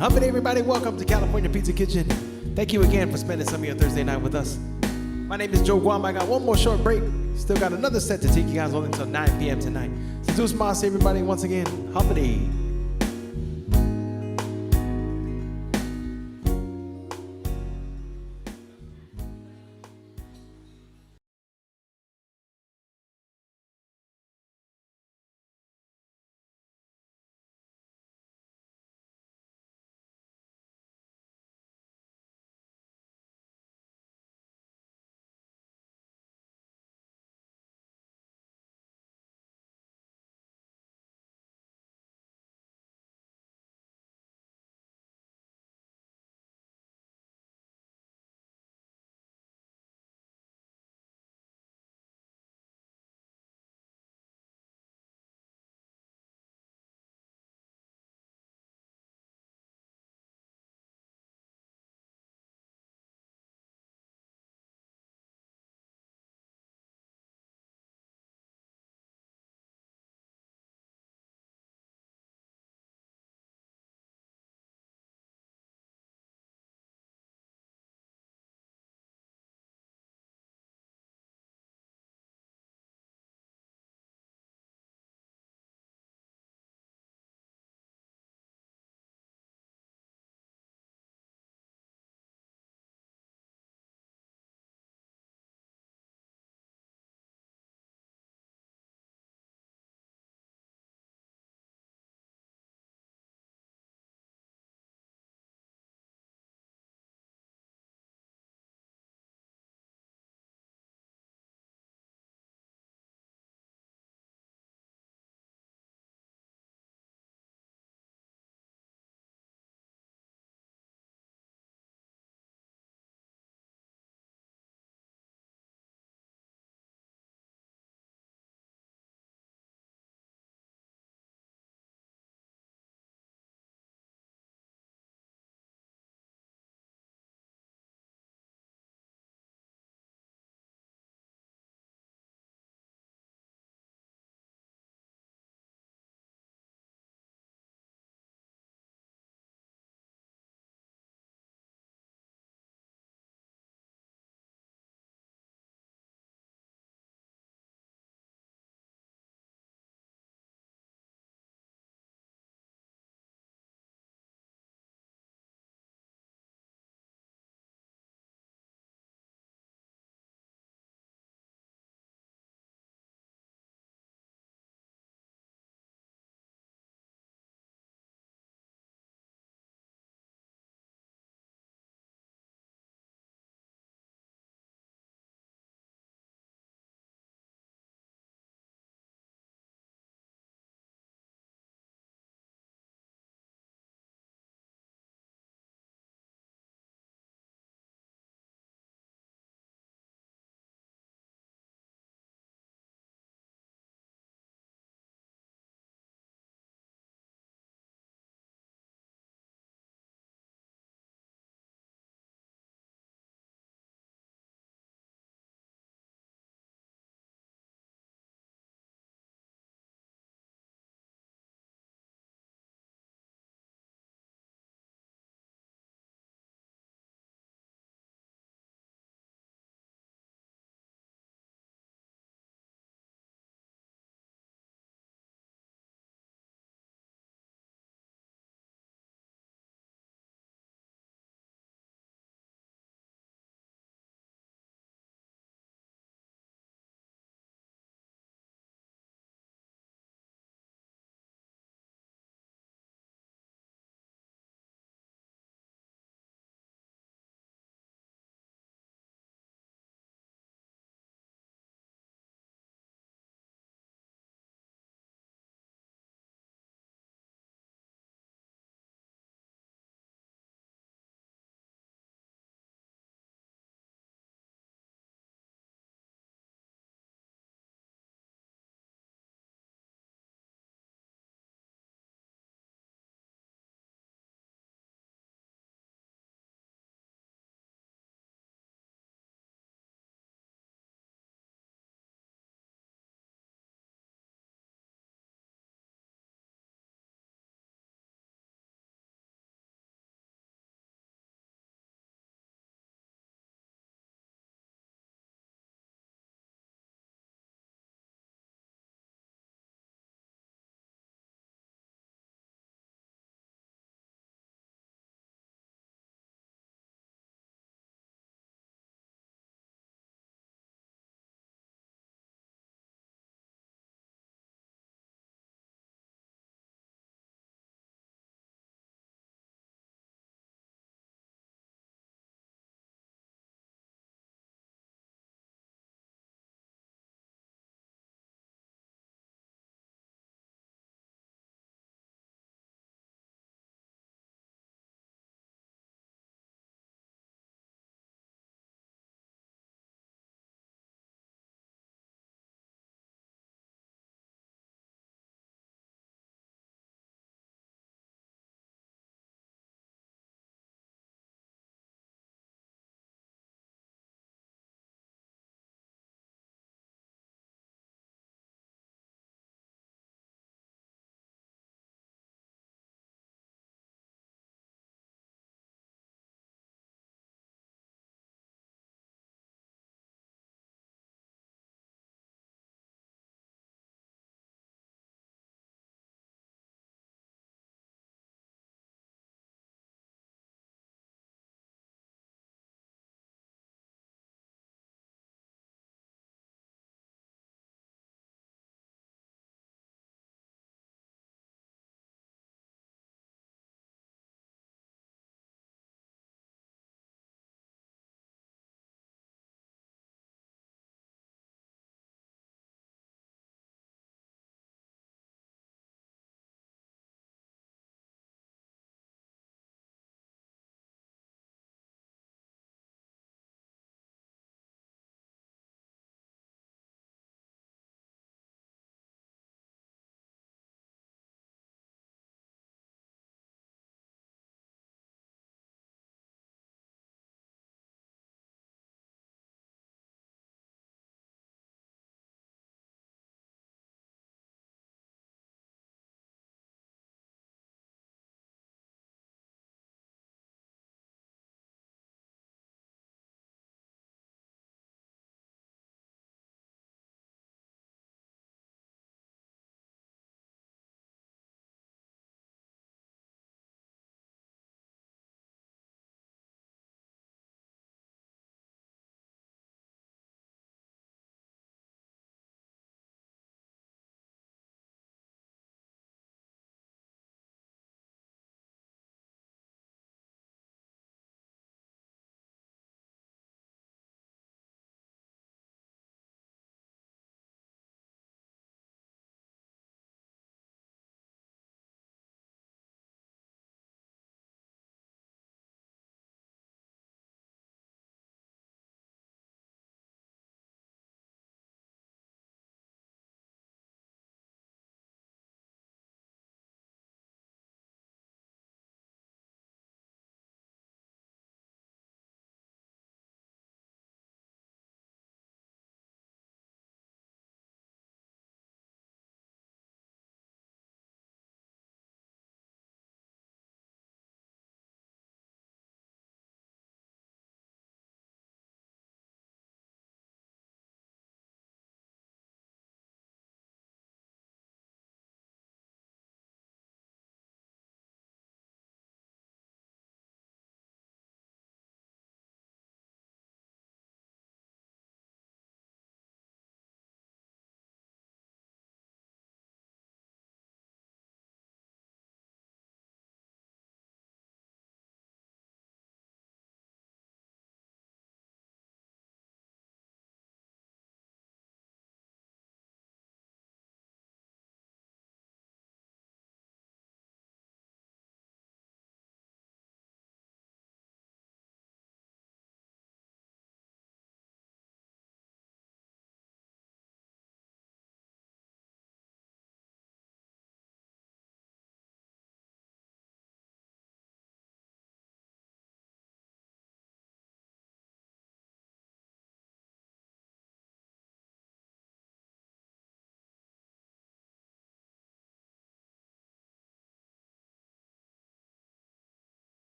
Humpity, everybody, welcome to California Pizza Kitchen. Thank you again for spending some of your Thursday night with us. My name is Joe Guam. I got one more short break. Still got another set to take you guys all until 9 p.m. tonight. So Deuce Moss, everybody, once again, Humpity.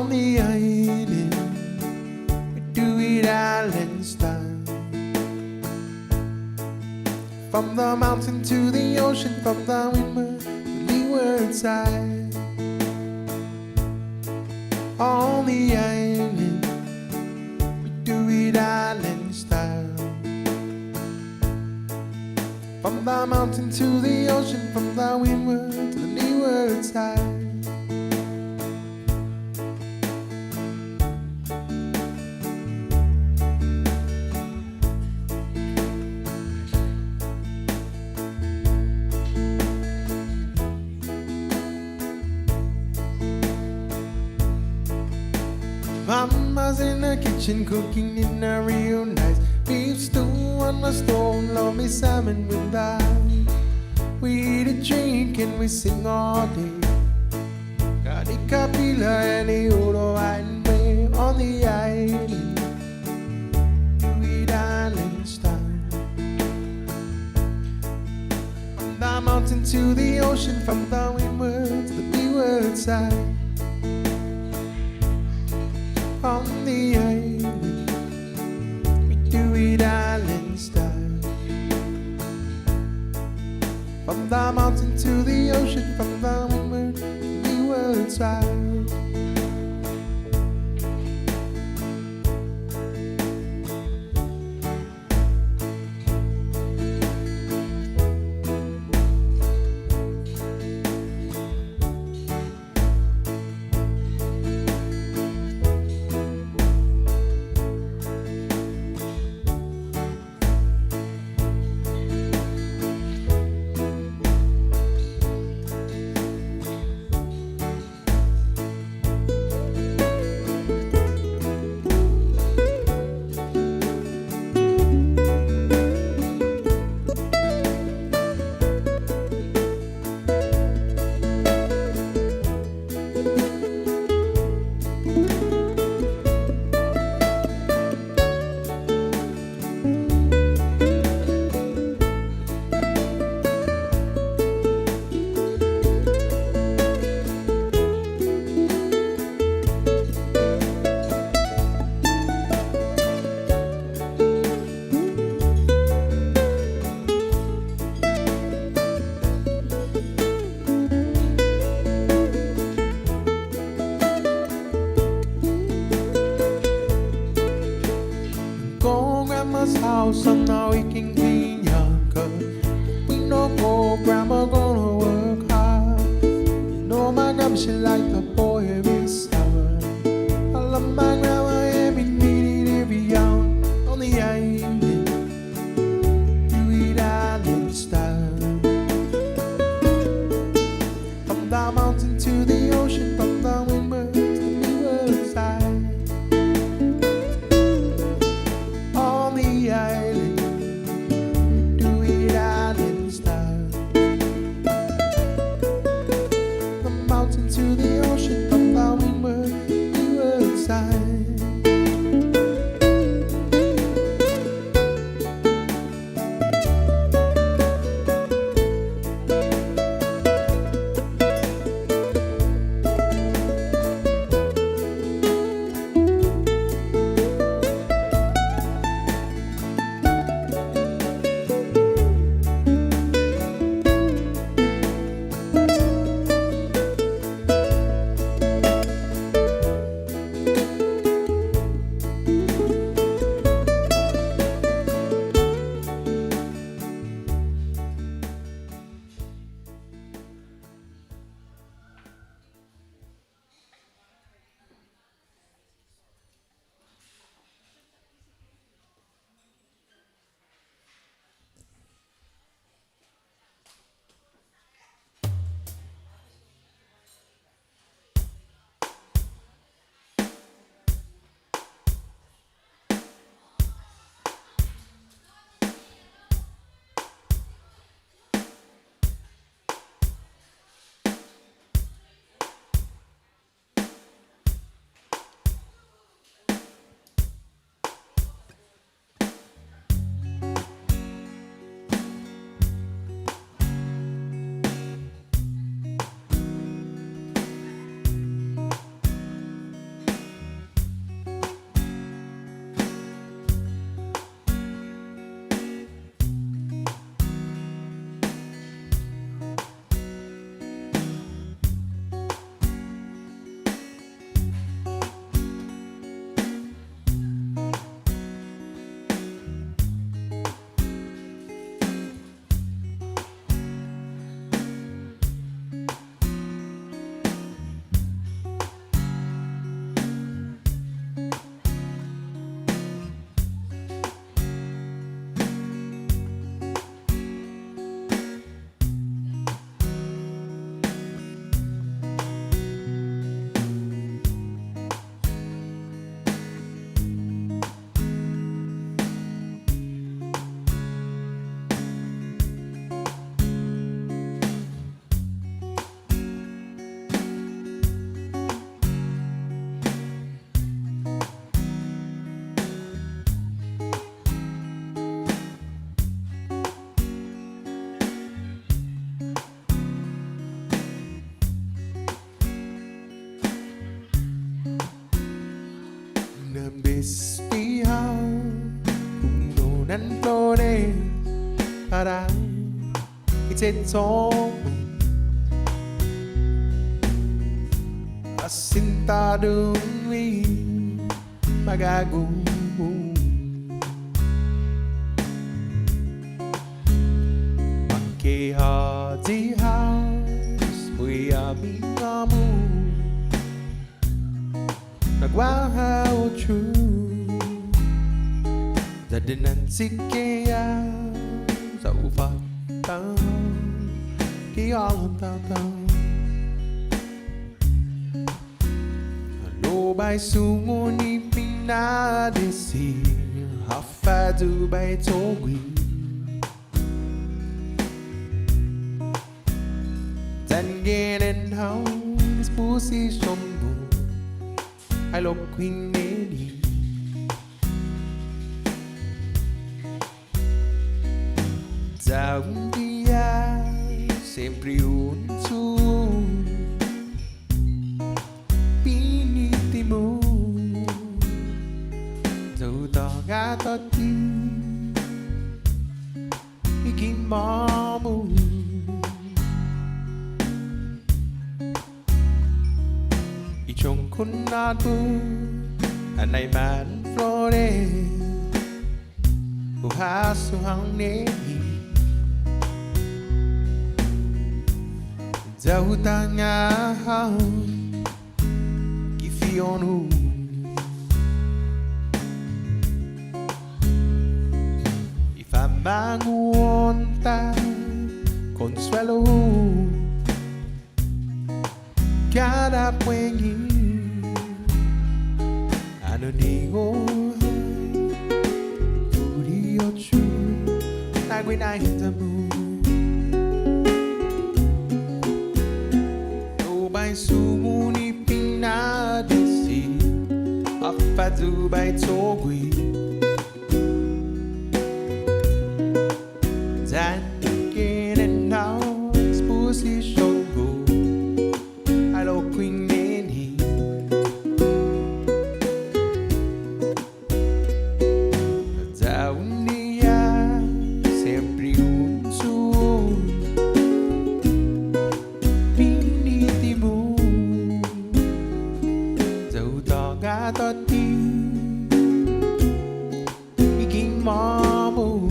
On the island, we do it island style. From the mountain to the ocean, from the windward to leeward side. On the island, we do it island style. From the mountain to the ocean, from the windward to the leeward side. Mama's in the kitchen cooking dinner real nice. Beef stew on the stove, lovely salmon with ice. We eat a drink and we sing all day. Got the capilla and the Odo and way on the island. Do it island style. From the mountain to the ocean, from the windward to the leeward side. On the island, we do it island style. From the mountain to the ocean, from the windward to the leeward side. Go grandma's house, so now we can clean your cut. We no go, grandma gonna work hard. You know my grandma, she like the boy every sour. I love my grandma every minute, every hour. On the island, do it island style. From the mountain to the ocean, from the windward to the leeward side. On the island, do it island style. The mountain to the ocean, from the windward to the leeward side. Una bestia un non flore para ito asinta dumi magago Makeha di house Muya bingamu Nagwahaw true Dadanan sikaya Sa upat tao Kiyang tao Ano ba'y sumuni pinadesi Hafadu ba'y togwi Tangin how this position mo I love Queen Lady Da un dia sempre un tu Pinitimo Tuta gatati Ikimamu Ichong kunadu Anay man flore Uhasu hang nehi Jauh tanya Kifionu Ifamanguonta Consuelo Cada puengi Ano digo Uriochu Nagwinay tabu Sumuni pinadesi Afadu by Togwi Zankin and now exposition go Hello Queen Lady Down dia sempre unto Gatati Iking mamu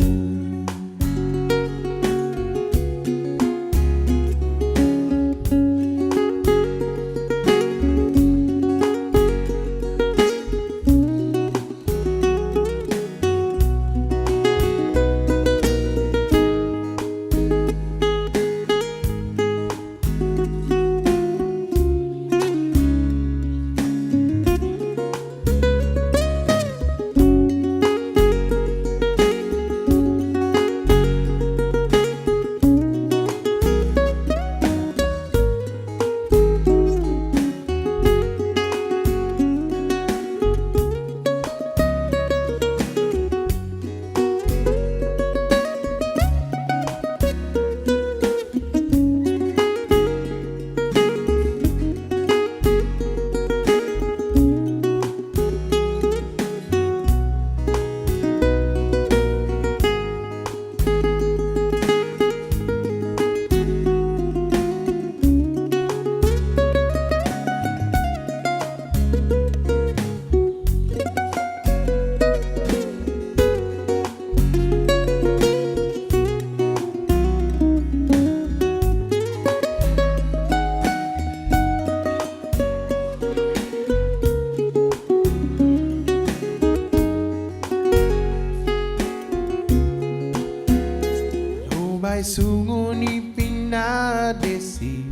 Sunguni pinadesi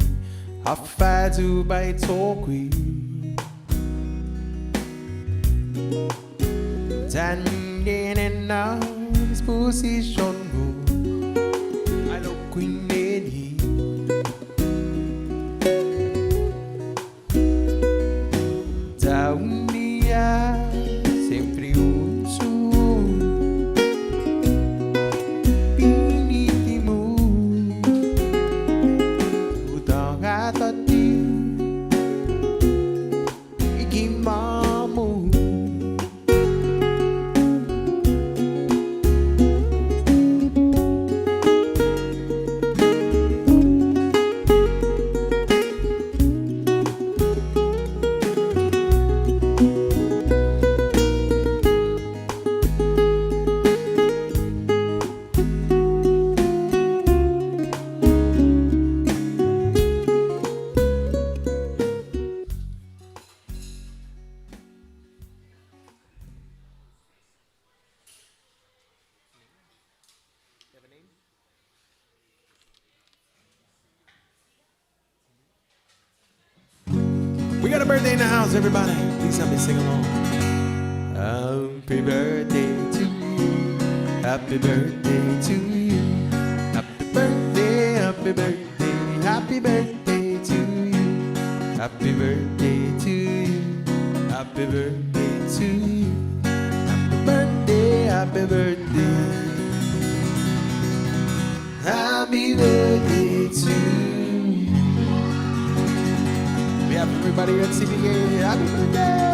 Afadu by Togwi Standing in now this position go I love Queen Lady Down dia sempre unto Ikimamu We got a birthday in the house, everybody. Please help me sing along. Happy birthday to you. Happy birthday to you. Happy birthday, happy birthday, happy birthday to you. Happy birthday to you. Happy birthday to you. Happy birthday, happy birthday. Happy birthday to you. We have everybody at CBA. Happy birthday.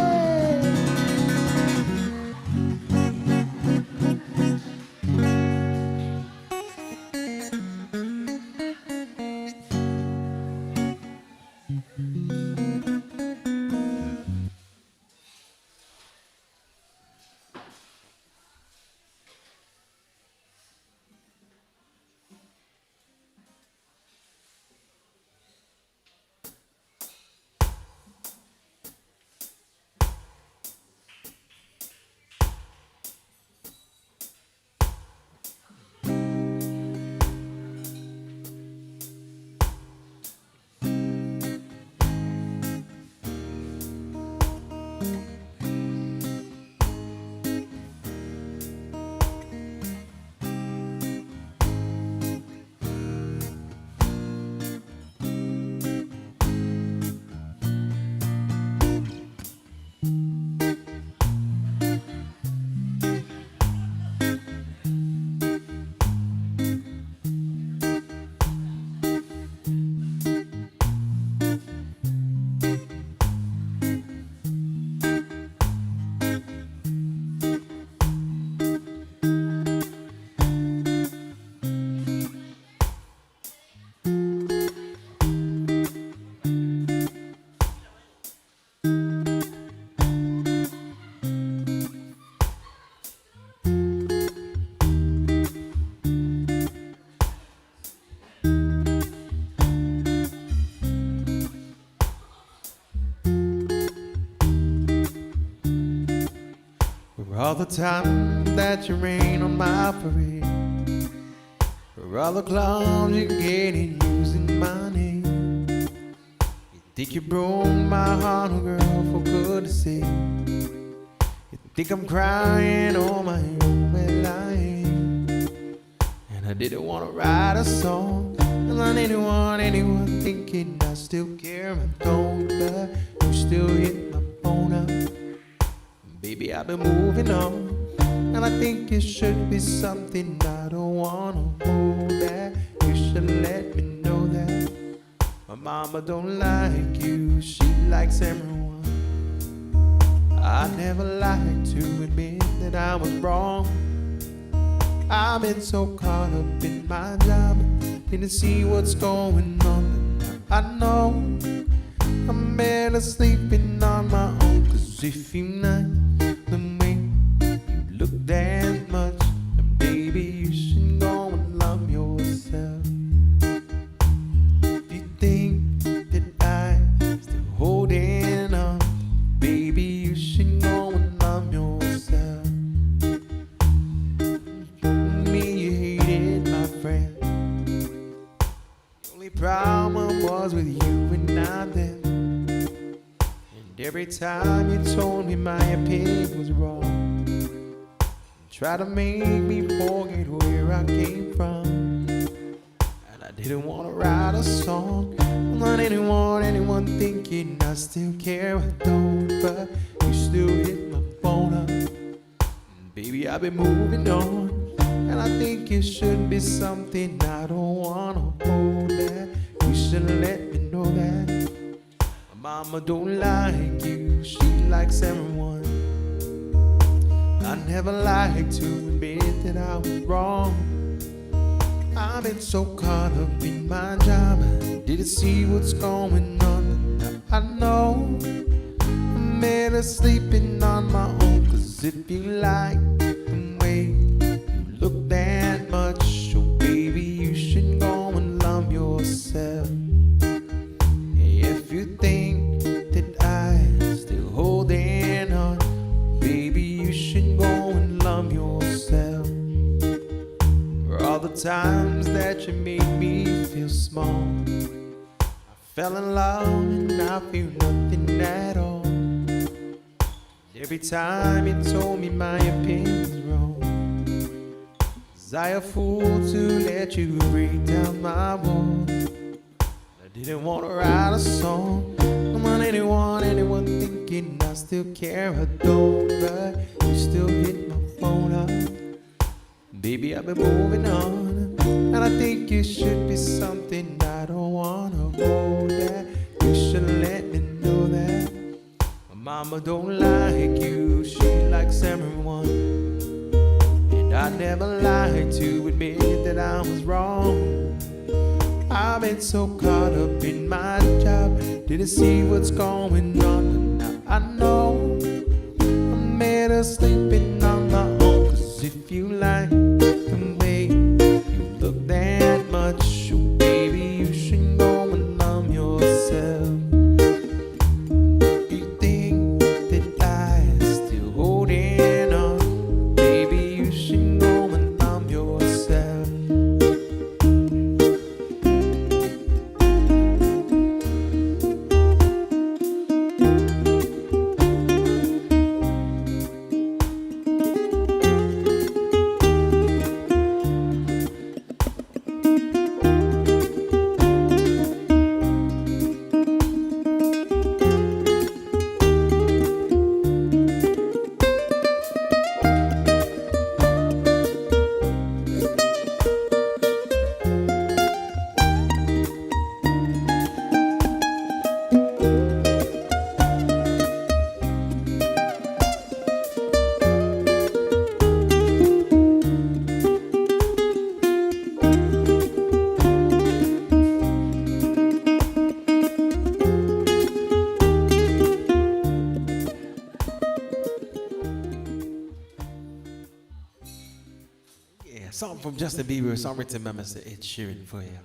For all the time that you rain on my parade, for all the clowns you get in using my name. You think you broke my heart, oh girl, for goodness sake. You think I'm crying on my own, well I ain't. And I didn't want to write a song and let anyone thinking I still care. I don't, but you still hit my phone up. Baby, I've been moving on, and I think it should be something I don't wanna hold back. You should let me know that my mama don't like you, she likes everyone. I never like to admit that I was wrong. I've been so caught up in my job, didn't see what's going on. I know I'm better sleeping on my own, 'cause if you not the way you look that much, then baby you should go and love yourself. If you think that I'm still holding on, baby you should go and love yourself. Me, you hated my friend. The only problem was with you and not them. Every time you told me my opinion was wrong, you tried to make me forget where I came from. And I didn't want to write a song, I'm not anyone thinking I still care. I don't, but you still hit my phone up. And baby, I've been moving on, and I think it should be something I don't want to hold back. You should let me know that mama don't like you, she likes everyone. I never like to admit that I was wrong. I've been so caught up in my job, I didn't see what's going on. Now I know I'm better sleeping on my own, 'cause if you like the way you look that much, oh baby you should go and love yourself. If you think that I'm still holding on, baby you should go and love yourself. For all the times that you made me feel small, I fell in love and I feel nothing mean at all. Every time you told me my opinion's wrong, was I a fool to let you break down my walls? I didn't want to write a song. Don't want anyone thinking I still care or don't, but you still hit my phone up. Baby, I've been moving on, and I think it should be something I don't wanna hold that. You should let me know that my mama don't like you, she likes everyone. And I never lied to admit that I was wrong. I've been so caught up in my job, didn't see what's going on, but now I know I'm better sleeping on my own. Cause if you like the way you look that much, oh baby, you should go and numb yourself. You think that I still holding on, baby, you should go and numb yourself. Yeah, song from Justin Bieber, a song written by Mr. Ed Sheeran for you.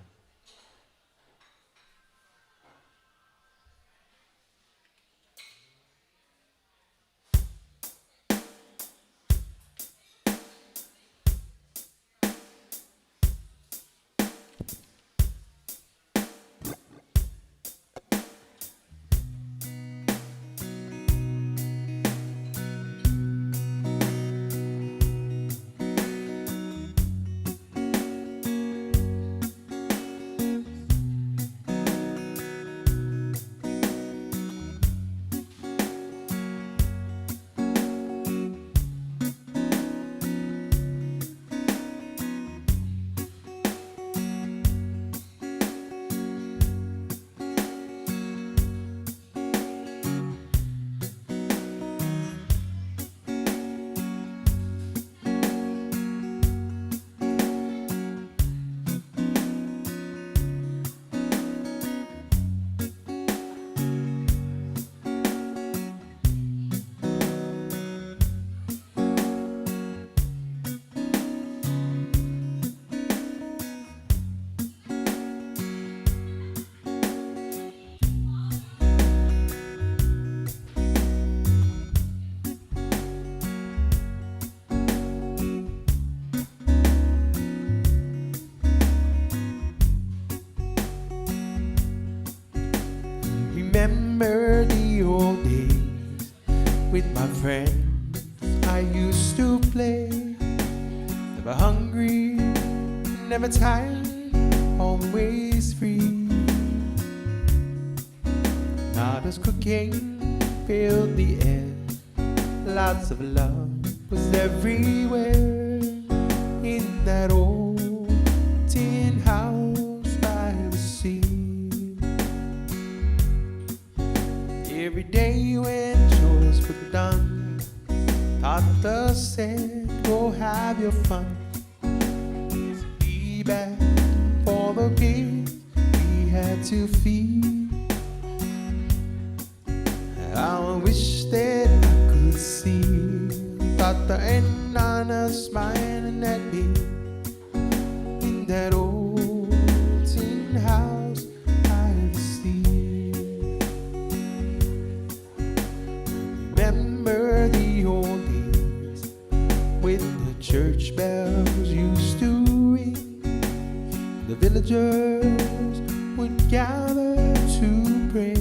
Remember the old days with my friends I used to play. Never hungry, never tired, always free. Not as cooking filled the air, lots of love was everywhere in that old tin house by the sea. Every day when chores were done, Tata said, go have your fun. Be back for the kids we had to feed. I wish that I could see Tata and Nana smiling at me in that old tin house by the sea. Remember the old days when the church bells used to ring. The villagers would gather to pray.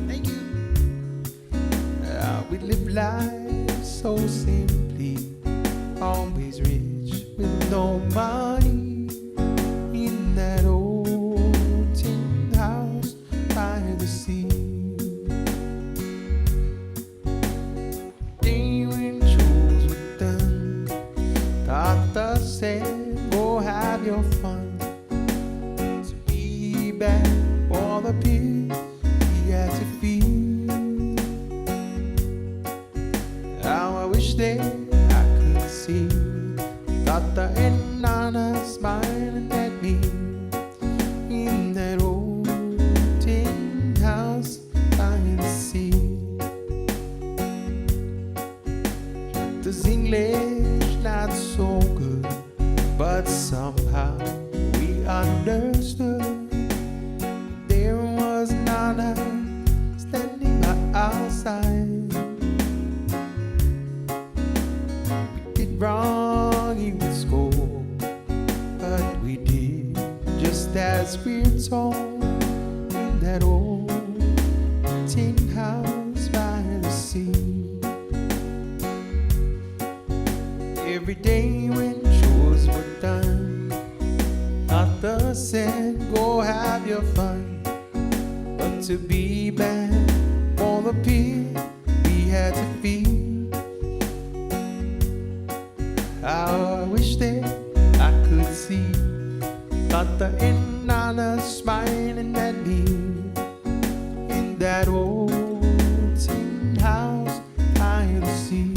Thank you. life so simply, always rich with no money, in that old tin house by the sea. Day when chores were done, Tata said, go have your fun. To be back for the pigs we had to feed. How I wish that I could see Tata and Nana smiling at me in that old tin house by the sea. Tata's English not so good, but somehow we understood. There was Nana standing by our side. We did wrong, he would scold, but we did just as we're told in that old tin house by the sea. Every day when chores were done, Tata said, go have your fun. But to be back for the pig we had to feed. How I wish that I could see Tata and Nana smiling at me in that old tin house by the sea.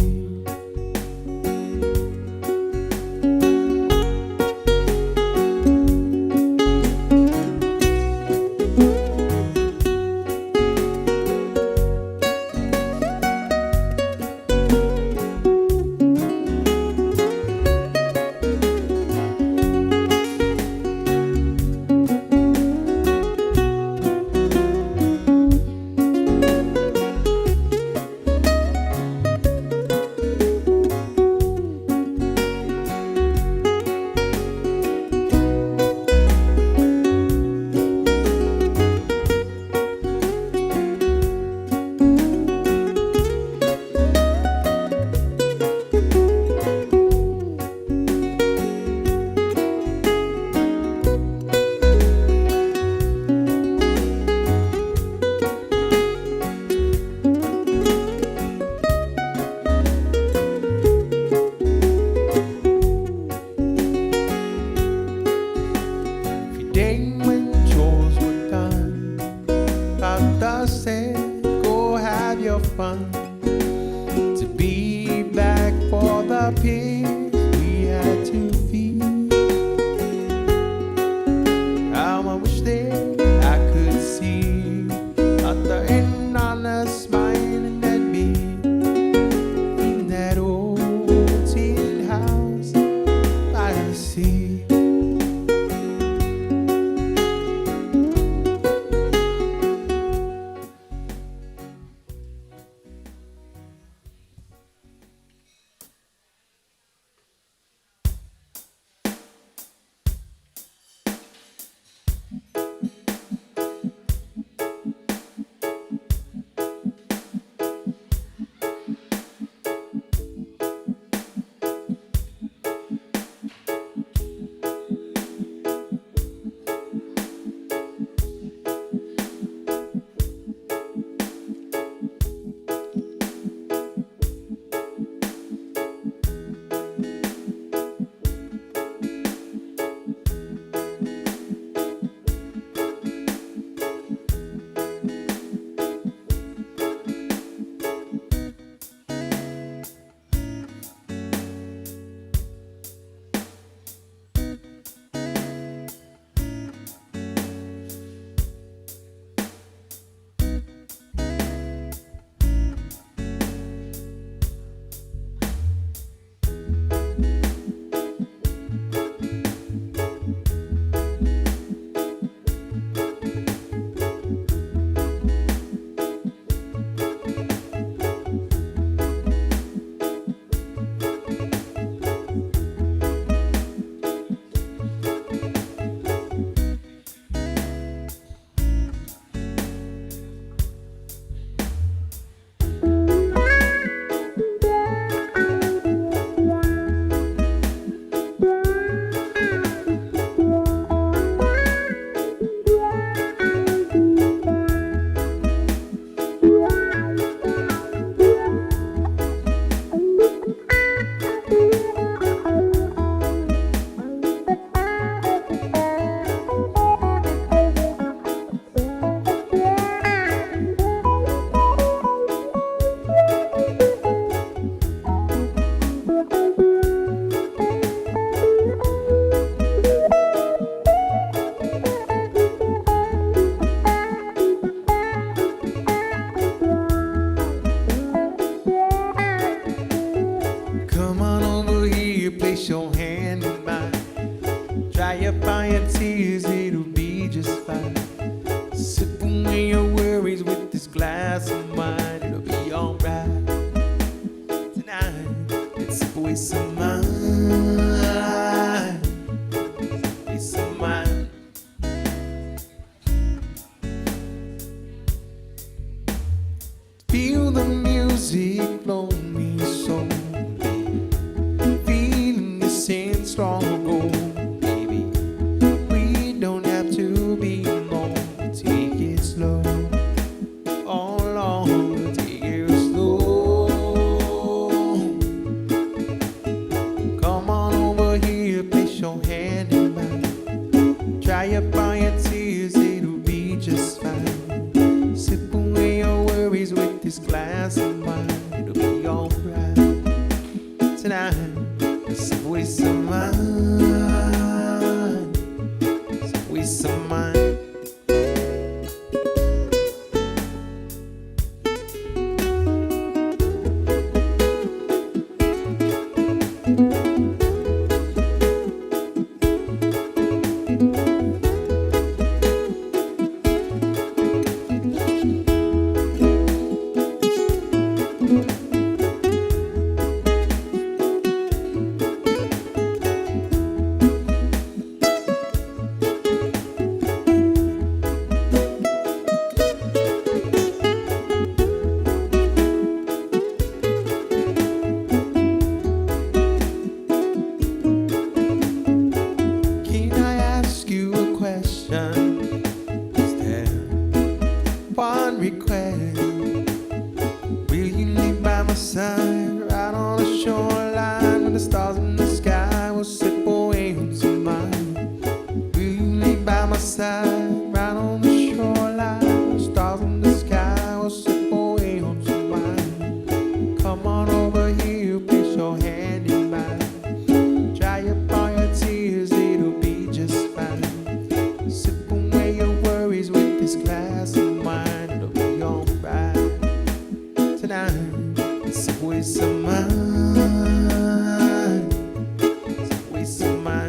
Day when chores were done, Tata said, go have your fun. To be back for the pigs we had to feed. How I wish that I could see Tata and Nana smiling at me in that old tin house by the sea. mind, it'll be alright. Tonight, let's waste some mind. Waste some mind. Feel the music blow me so, feeling the same strong goal, baby. We don't have to be alone. Take it slow, all along. Take it slow. Come on over here, place your hand in mine. Dry up all your tears, it'll be just fine. Sip away your worries with this glass of wine. It'll be alright. Tonight, let's waste some mind. Let's waste some mind. Can I ask you a question? Is there one request? Will you live by my side, right on the shoreline, when the stars in the sky will slip away into mine? Will you live by my side, right on the shoreline, when the stars in the sky will slip away into mine? Come on over here, place your hand in mine. Dry up all your tears, it'll be just fine. Sip away your worries with this glass of wine. It'll be alright. Tonight, let's waste some mind. Let's waste some mind.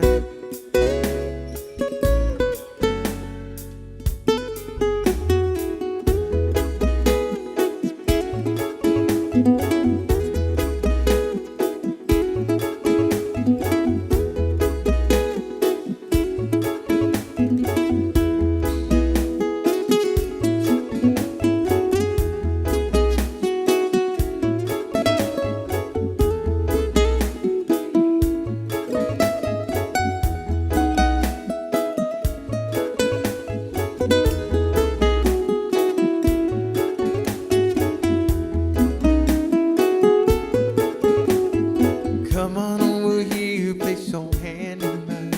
Come on over here, place your hand in mine.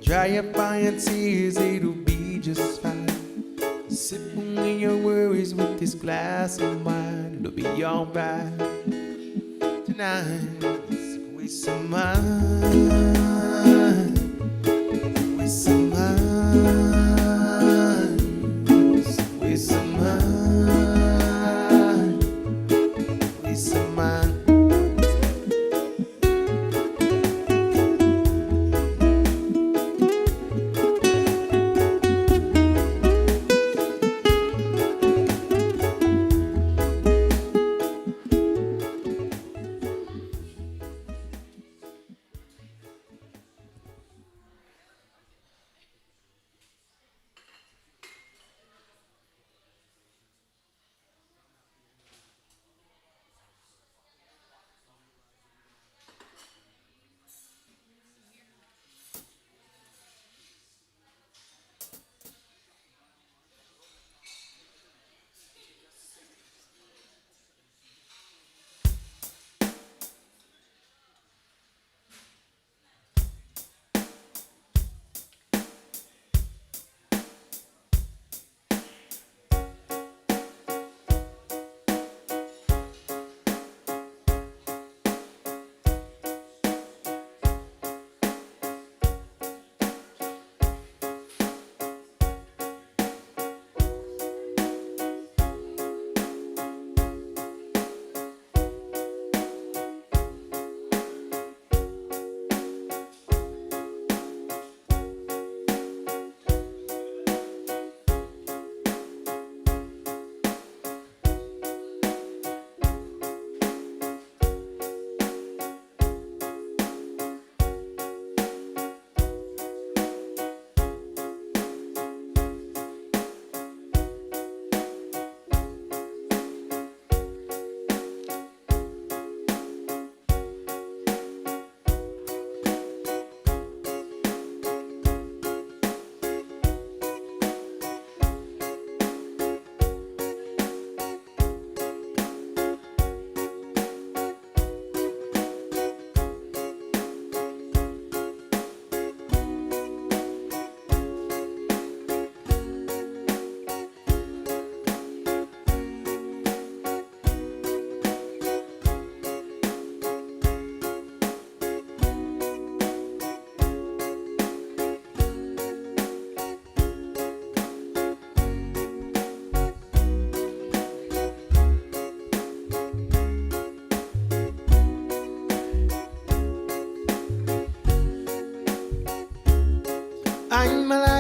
Dry up all your tears, it'll be just fine. Sip away your worries with this glass of wine. It'll be alright. Tonight, let's waste some mind. Waste some mind. Let's waste some mind. Waste some mind.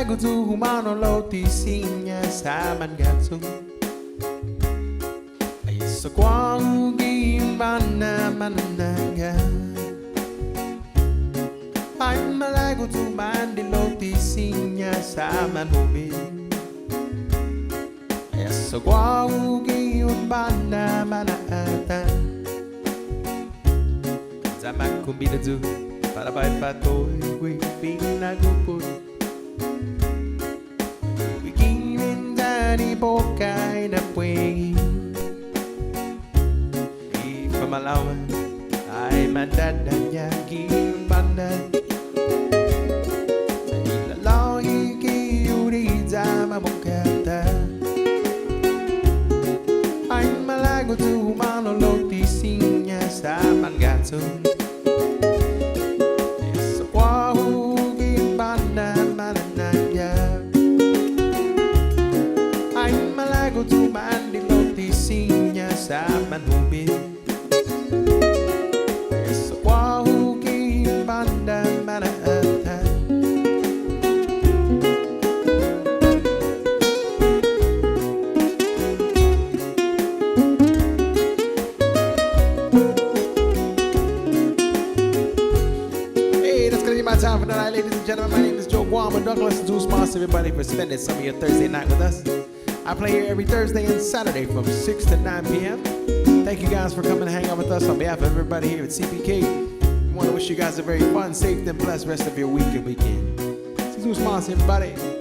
malago tu humano lo ti signa sa mangatsu ay sa kwang gimana mananaga ay malago tu mandi lo ti signa sa manubi ay sa kwang gimana manata zaman kumbida tu para vai patoy we pinagupod we kimin dari bokay na puwing di pamalawan ay madadanyagin banda sa ilalahi kiyuri zama mukata ay malago tu malolo tisinya sa mangatsu tu mandi lo tisinya sa manubin sa wahuki banda manata Hey, that's gonna be my time for tonight, ladies and gentlemen. My name is Joe Guam and Douglas Deuce Moss. Everybody for spending some of your Thursday night with us. I play here every Thursday and Saturday from 6 to 9 p.m. Thank you guys for coming to hang out with us. On behalf of everybody here at CPK, we want to wish you guys a very fun, safe, and blessed rest of your week and weekend. This is Zeus Moss, everybody.